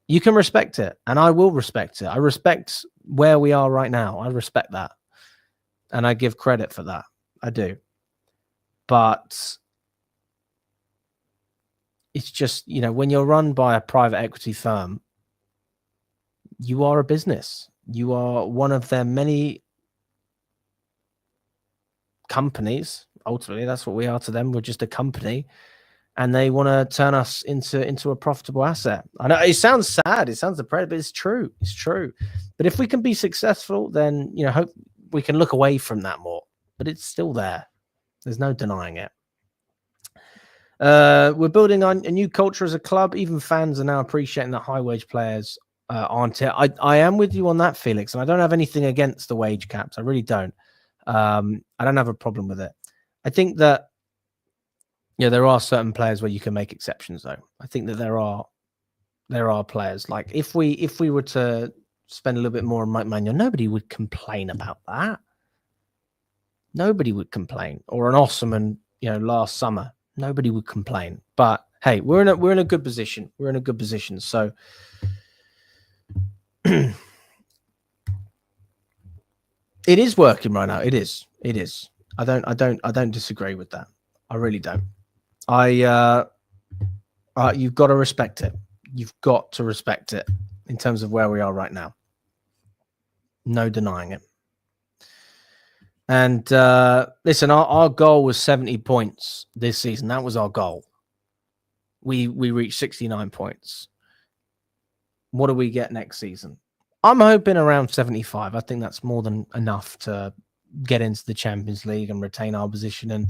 You can respect it, and I will respect it. I respect where we are right now. I respect that, and I give credit for that. I do. But it's just, you know, when you're run by a private equity firm, you are a business. You are one of their many companies. Ultimately, that's what we are to them. We're just a company, and they want to turn us into a profitable asset. I know it sounds sad, it sounds depressing, but it's true. It's true. But if we can be successful, then, you know, hope we can look away from that more. But it's still there. There's no denying it. We're building on a new culture as a club. Even fans are now appreciating that high wage players aren't it. I am with you on that, Felix, and I don't have anything against the wage caps. I really don't. I don't have a problem with it. I think that, yeah, there are certain players where you can make exceptions, though. I think that there are players, like if we were to spend a little bit more on Mike Manuel, nobody would complain about that. Nobody would complain. Or an Osman, you know, last summer, nobody would complain. But hey, we're in a good position. We're in a good position. So it is working right now. It is. I don't disagree with that. I really don't. You've got to respect it. You've got to respect it in terms of where we are right now. No denying it. And listen, our goal was 70 points this season. That was our goal. We reached 69 points. What do we get next season? I'm hoping around 75. I think that's more than enough to get into the Champions League and retain our position, and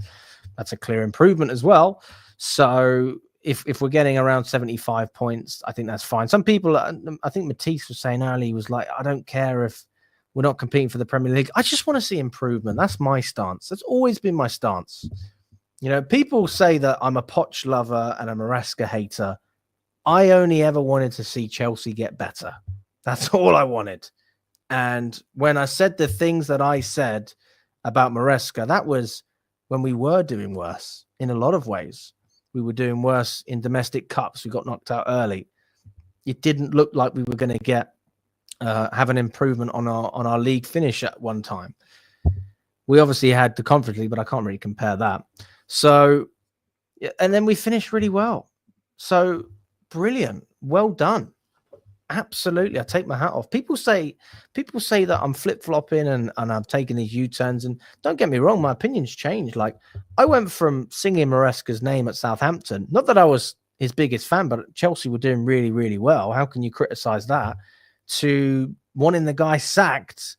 that's a clear improvement as well. So if we're getting around 75 points, I think that's fine. Some people, I think Matisse was saying earlier, he was like, I don't care if we're not competing for the Premier League. I just want to see improvement. That's my stance. That's always been my stance. You know, people say that I'm a Poch lover and a Maresca hater. I only ever wanted to see Chelsea get better. That's all I wanted. And when I said the things that I said about Maresca, that was when we were doing worse in a lot of ways. We were doing worse in domestic cups. We got knocked out early. It didn't look like we were going to have an improvement on our league finish at one time. We obviously had the Conference League, but I can't really compare that. So, and then we finished really well. So brilliant. Well done. Absolutely. I take my hat off. People say that I'm flip-flopping and I'm taking these U-turns, and don't get me wrong, my opinion's changed. Like, I went from singing Maresca's name at Southampton, not that I was his biggest fan, but Chelsea were doing really, really well. How can you criticize that? To wanting the guy sacked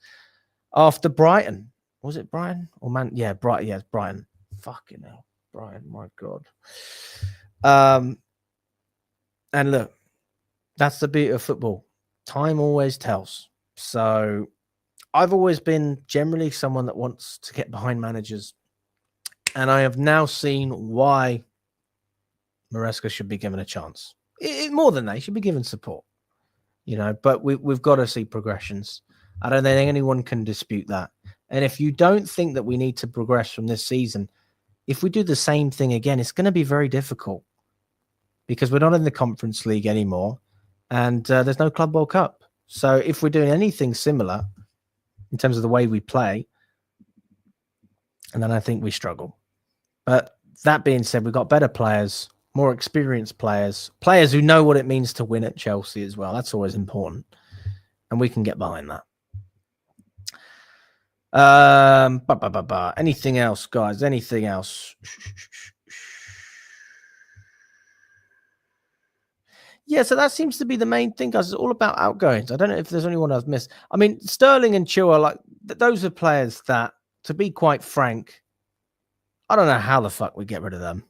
after Brighton. Was it Brighton or Man? Yeah, Brighton. Yeah, it's Brighton. Fucking hell, Brighton. My God. And look, that's the beauty of football. Time always tells. So I've always been generally someone that wants to get behind managers. And I have now seen why Maresca should be given a chance. More than that, he should be given support. You know, but we've got to see progressions. I don't think anyone can dispute that. And if you don't think that we need to progress from this season, if we do the same thing again, it's going to be very difficult because we're not in the Conference League anymore. And there's no Club World Cup. So if we're doing anything similar in terms of the way we play, And then I think we struggle. But that being said, we've got better players, more experienced players, players who know what it means to win at Chelsea as well. That's always important. And we can get behind that. Anything else, guys? Anything else? Yeah, so that seems to be the main thing, guys. It's all about outgoings. I don't know if there's anyone I've missed. I mean, Sterling and Chilwell, like those are players that, to be quite frank, I don't know how the fuck we get rid of them.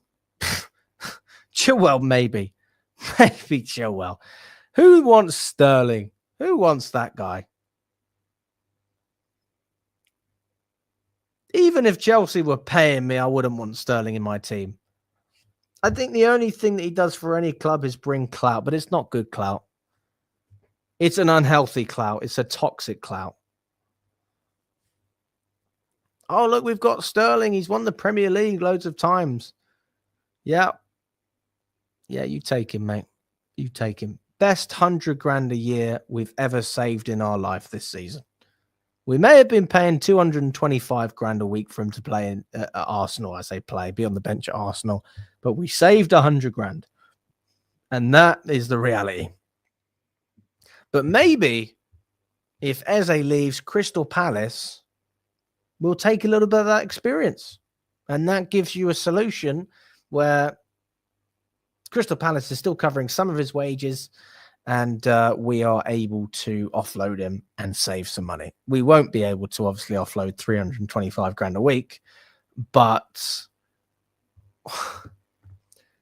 Chilwell, maybe Chilwell. Who wants Sterling? Who wants that guy? Even if Chelsea were paying me, I wouldn't want Sterling in my team. I think the only thing that he does for any club is bring clout, but it's not good clout. It's an unhealthy clout. It's a toxic clout. Oh, look, we've got Sterling. He's won the Premier League loads of times. Yeah. Yeah, you take him, mate. You take him. Best 100 grand a year we've ever saved in our life this season. We may have been paying 225 grand a week for him to play in at Arsenal. I say play, be on the bench at Arsenal, but we saved 100 grand. And that is the reality. But maybe if Eze leaves Crystal Palace, we'll take a little bit of that experience. And that gives you a solution where Crystal Palace is still covering some of his wages, and we are able to offload him and save some money. We won't be able to obviously offload 325 grand a week, but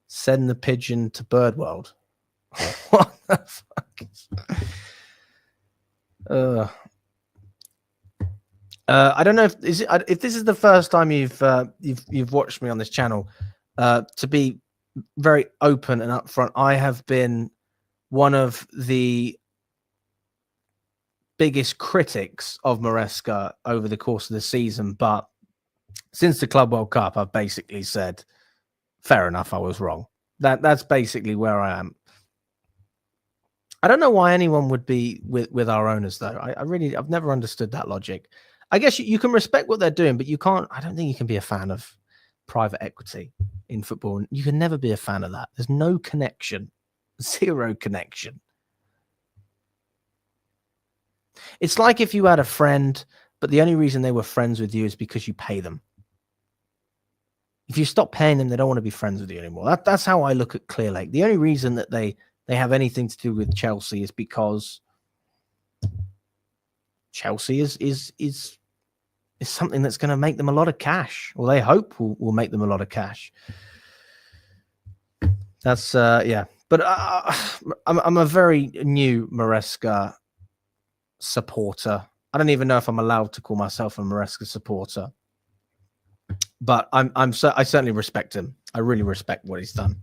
send the pigeon to Bird World. What the fuck? I don't know if this is the first time you've watched me on this channel. To be very open and upfront, I have been one of the biggest critics of Maresca over the course of the season, but since the Club World Cup, I've basically said, fair enough, I was wrong. That's basically where I am. I don't know why anyone would be with our owners, though. I've never understood that logic. I guess you can respect what they're doing, but you can't. I don't think you can be a fan of private equity in football. You can never be a fan of that. There's no connection, zero connection. It's like if you had a friend, but the only reason they were friends with you is because you pay them. If you stop paying them, they don't want to be friends with you anymore. That's how I look at Clearlake. The only reason that they have anything to do with Chelsea is because Chelsea is something that's going to make them a lot of cash, or they hope will make them a lot of cash. That's yeah. But I'm a very new Maresca supporter. I don't even know if I'm allowed to call myself a Maresca supporter, but I certainly respect him. I really respect what he's done,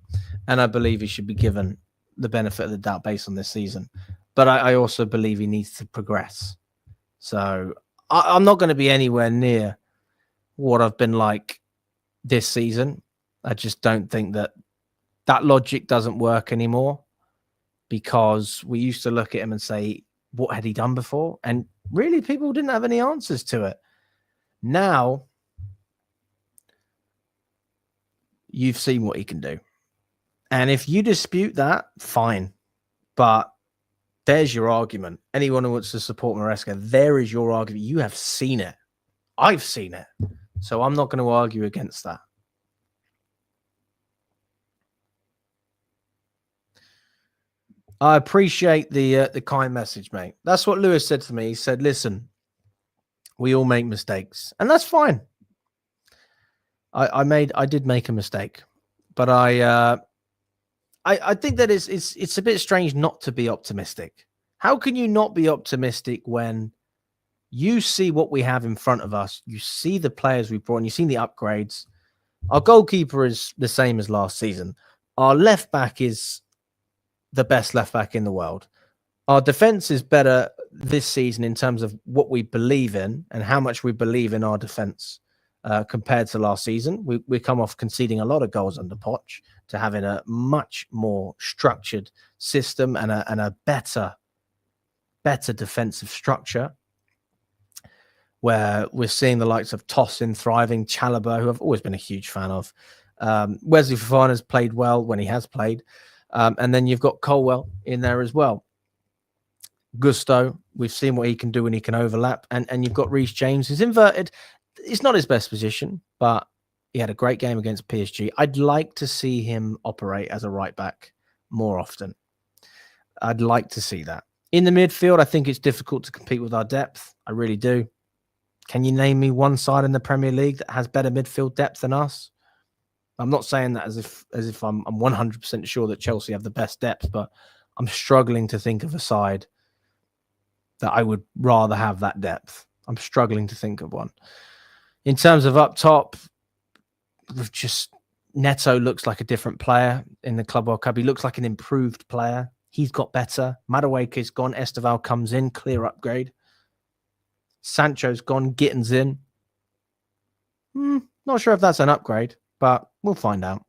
and I believe he should be given the benefit of the doubt based on this season. But I also believe he needs to progress. So I'm not going to be anywhere near what I've been like this season. I just don't think that logic doesn't work anymore, because we used to look at him and say, what had he done before? And really, people didn't have any answers to it. Now, you've seen what he can do. And if you dispute that, fine. But there's your argument. Anyone who wants to support Maresca, there is your argument. You have seen it. I've seen it. So I'm not going to argue against that. I appreciate the kind message, mate. That's what Lewis said to me. He said, listen, we all make mistakes. And that's fine. I did make a mistake. But I think that it's a bit strange not to be optimistic. How can you not be optimistic when you see what we have in front of us? You see the players we've brought in. You've seen the upgrades. Our goalkeeper is the same as last season. Our left back is the best left back in the world. Our defense is better this season in terms of what we believe in and how much we believe in our defense compared to last season. We come off conceding a lot of goals under Poch to having a much more structured system and a better defensive structure. where we're seeing the likes of Tosin thriving, Chalobah, who I've always been a huge fan of. Wesley Fofana's played well when he has played. And then you've got Colwell in there as well. Gusto, we've seen what he can do when he can overlap. And you've got Reece James, who's inverted. It's not his best position, but he had a great game against PSG. I'd like to see him operate as a right back more often. I'd like to see that. In the midfield, I think it's difficult to compete with our depth. I really do. Can you name me one side in the Premier League that has better midfield depth than us? I'm not saying that as if I'm 100% sure that Chelsea have the best depth, but I'm struggling to think of a side that I would rather have that depth. I'm struggling to think of one. In terms of up top, just Neto looks like a different player in the Club World Cup. He looks like an improved player. He's got better. Madueke's gone. Esteval comes in. Clear upgrade. Sancho's gone. Gitten's in. Not sure if that's an upgrade, but we'll find out.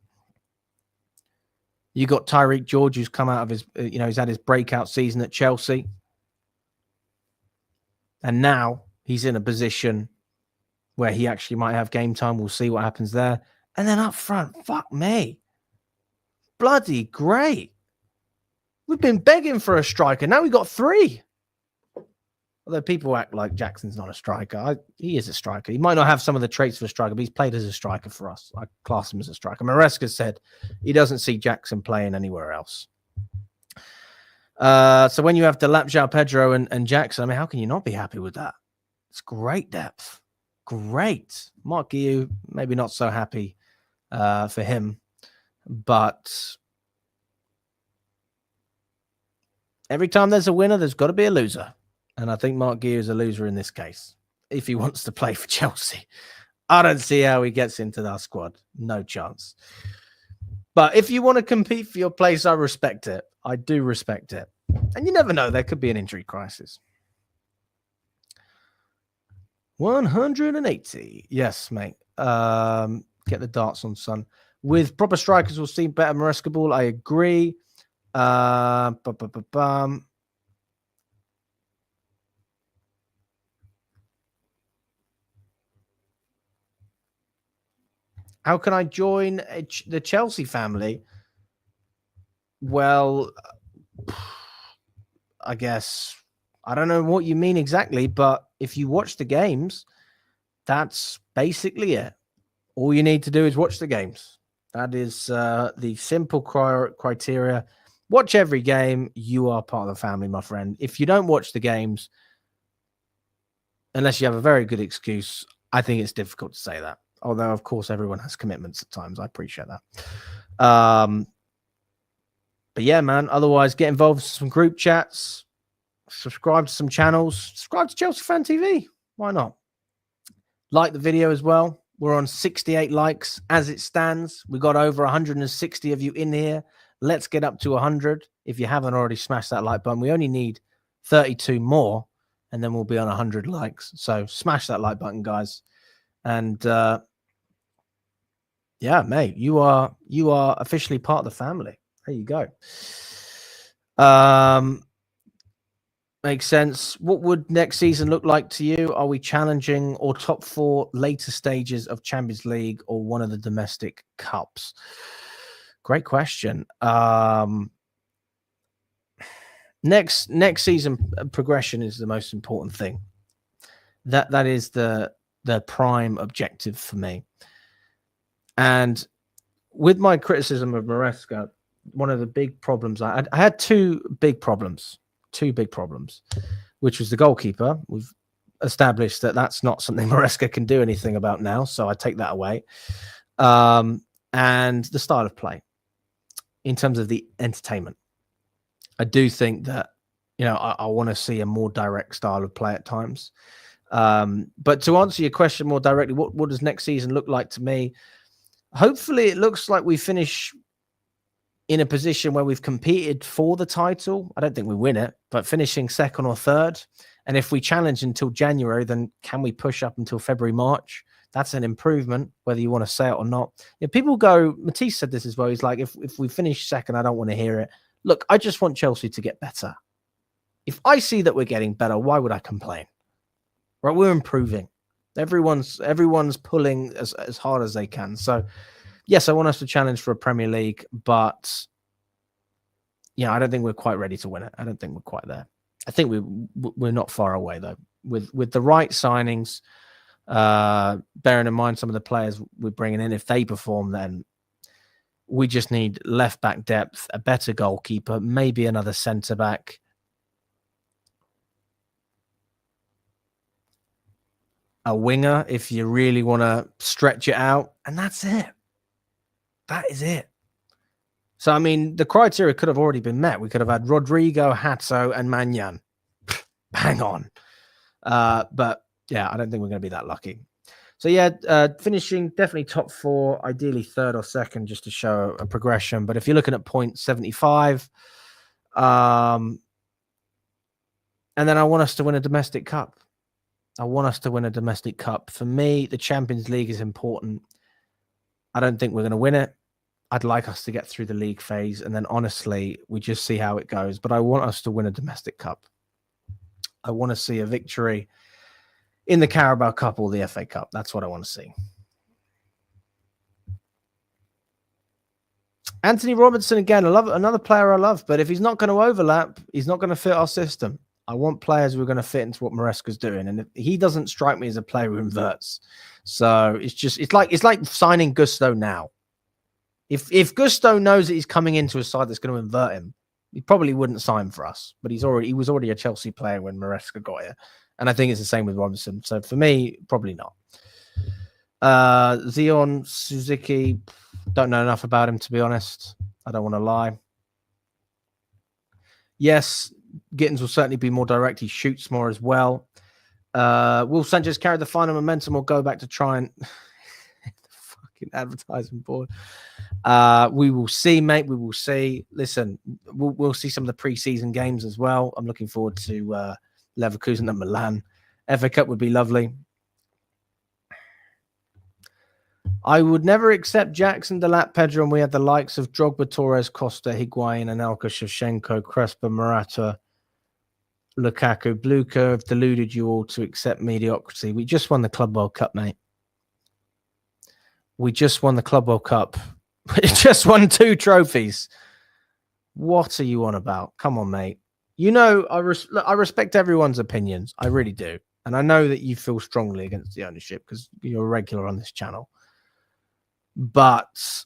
You got Tyreek George, who's come out of his, he's had his breakout season at Chelsea. And now he's in a position where he actually might have game time. We'll see what happens there. And then up front, fuck me. Bloody great. We've been begging for a striker. Now we've got 3. Although people act like Jackson's not a striker. He is a striker. He might not have some of the traits of a striker, but he's played as a striker for us. I class him as a striker. Maresca said he doesn't see Jackson playing anywhere else. So when you have Delap, João Pedro, and Jackson, I mean, how can you not be happy with that? It's great depth. Great. Mark Guiu, maybe not so happy for him, but every time there's a winner, there's got to be a loser. And I think Mark Guiu is a loser in this case, if he wants to play for Chelsea. I don't see how he gets into that squad. No chance. But if you want to compete for your place, I respect it. I do respect it. And you never know. There could be an injury crisis. 180. Yes, mate. Get the darts on, son. With proper strikers, we'll see better Maresca ball. I agree. How can I join the Chelsea family? Well, I guess I don't know what you mean exactly, but if you watch the games, that's basically it. All you need to do is watch the games. That is the simple criteria. Watch every game. You are part of the family, my friend. If you don't watch the games, unless you have a very good excuse, I think it's difficult to say that. Although, of course, everyone has commitments at times. I appreciate that. But yeah, man, otherwise get involved in some group chats, subscribe to some channels, subscribe to Chelsea Fan TV. Why not? Like the video as well. We're on 68 likes as it stands. We got over 160 of you in here. Let's get up to 100. If you haven't already smashed that like button, we only need 32 more and then we'll be on 100 likes. So smash that like button, guys. And yeah, mate, you are officially part of the family. There you go. Makes sense. What would next season look like to you? Are we challenging or top 4 later stages of Champions League or one of the domestic cups? Great question. Next season progression is the most important thing. That is the prime objective for me. And with my criticism of Maresca, one of the big problems I had two big problems, which was the goalkeeper. We've established that that's not something Maresca can do anything about now, so I take that away. And the style of play in terms of the entertainment. I do think that, I want to see a more direct style of play at times. But to answer your question more directly, what does next season look like to me? Hopefully it looks like we finish in a position where we've competed for the title. I don't think we win it, but finishing second or third. And if we challenge until January, then can we push up until February, March? That's an improvement, whether you want to say it or not. If people go, Matisse said this as well. He's like, if we finish second, I don't want to hear it. Look, I just want Chelsea to get better. If I see that we're getting better, why would I complain? right? We're improving. Everyone's pulling as hard as they can. So yes, I want us to challenge for a Premier League, but yeah, I don't think we're quite ready to win it. I don't think we're quite there. I think we're not far away though. With the right signings, bearing in mind some of the players we're bringing in, if they perform, then we just need left back depth, a better goalkeeper, maybe another centre back, a winger if you really want to stretch it out, and that's it. That is it. So, I mean, the criteria could have already been met. We could have had Rodrigo, Hatto, and Manyan. Hang on. But yeah, I don't think we're going to be that lucky. So yeah, finishing definitely top 4, ideally 3rd or 2nd, just to show a progression. But if you're looking at 0.75, and then I want us to win a domestic cup. I want us to win a domestic cup. For me, the Champions League is important. I don't think we're going to win it. I'd like us to get through the league phase, and then honestly, we just see how it goes. But I want us to win a domestic cup. I want to see a victory in the Carabao Cup or the FA Cup. That's what I want to see. Anthony Robertson, again, I love another player I love, but if he's not going to overlap, he's not going to fit our system. I want players who are going to fit into what Maresca's doing, and he doesn't strike me as a player who inverts. So it's like signing Gusto now. If Gusto knows that he's coming into a side that's going to invert him, he probably wouldn't sign for us. But he was already a Chelsea player when Maresca got here, and I think it's the same with Robinson. So for me, probably not. Zion Suzuki, don't know enough about him to be honest. I don't want to lie. Yes, Gittins will certainly be more direct. He shoots more as well. Will Sanchez carry the final momentum or go back to try and the fucking advertising board? We will see, mate. We will see. Listen, we'll see some of the preseason games as well. I'm looking forward to Leverkusen and Milan. FA Cup would be lovely. I would never accept Jackson, Delat, Pedro, and we had the likes of Drogba, Torres, Costa, Higuain, Anelka, Shevchenko, Crespo, Morata, Lukaku. Blue Curve deluded you all to accept mediocrity. We just won the Club World Cup, mate. We just won the Club World Cup. We just won 2 trophies. What are you on about? Come on, mate. You know, I respect everyone's opinions. I really do. And I know that you feel strongly against the ownership because you're a regular on this channel. But,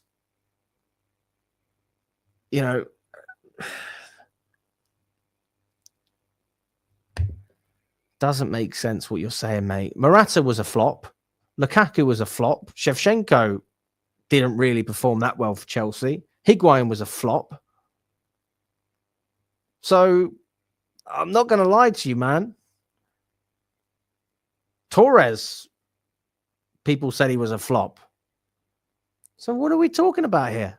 you know, doesn't make sense what you're saying, mate. Morata was a flop. Lukaku was a flop. Shevchenko didn't really perform that well for Chelsea. Higuain was a flop. So, I'm not going to lie to you, man. Torres, people said he was a flop. So what are we talking about here?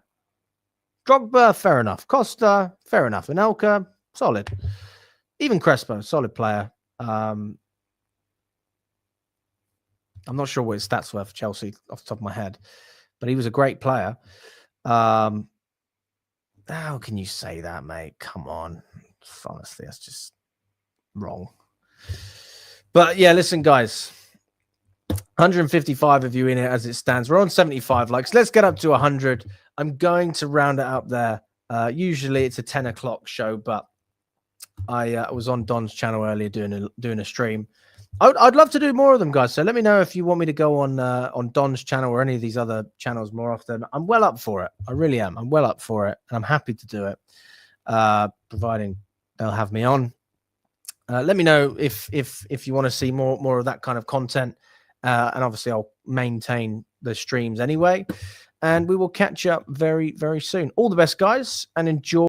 Drogba, fair enough. Costa, fair enough. Anelka, solid. Even Crespo, solid player. I'm not sure what his stats were for Chelsea off the top of my head, but he was a great player. How can you say that, mate? Come on. Honestly, that's just wrong. But yeah, listen, guys. 155 of you in it as it stands. We're on 75 likes. Let's get up to 100. I'm going to round it up there. Usually it's a 10 o'clock show, but I was on Don's channel earlier doing a stream. I'd love to do more of them, guys. So let me know if you want me to go on Don's channel or any of these other channels more often. I'm well up for it. I really am. I'm well up for it, and I'm happy to do it, providing they'll have me on. Let me know if you want to see more of that kind of content. And obviously, I'll maintain the streams anyway. And we will catch up very, very soon. All the best, guys, and enjoy.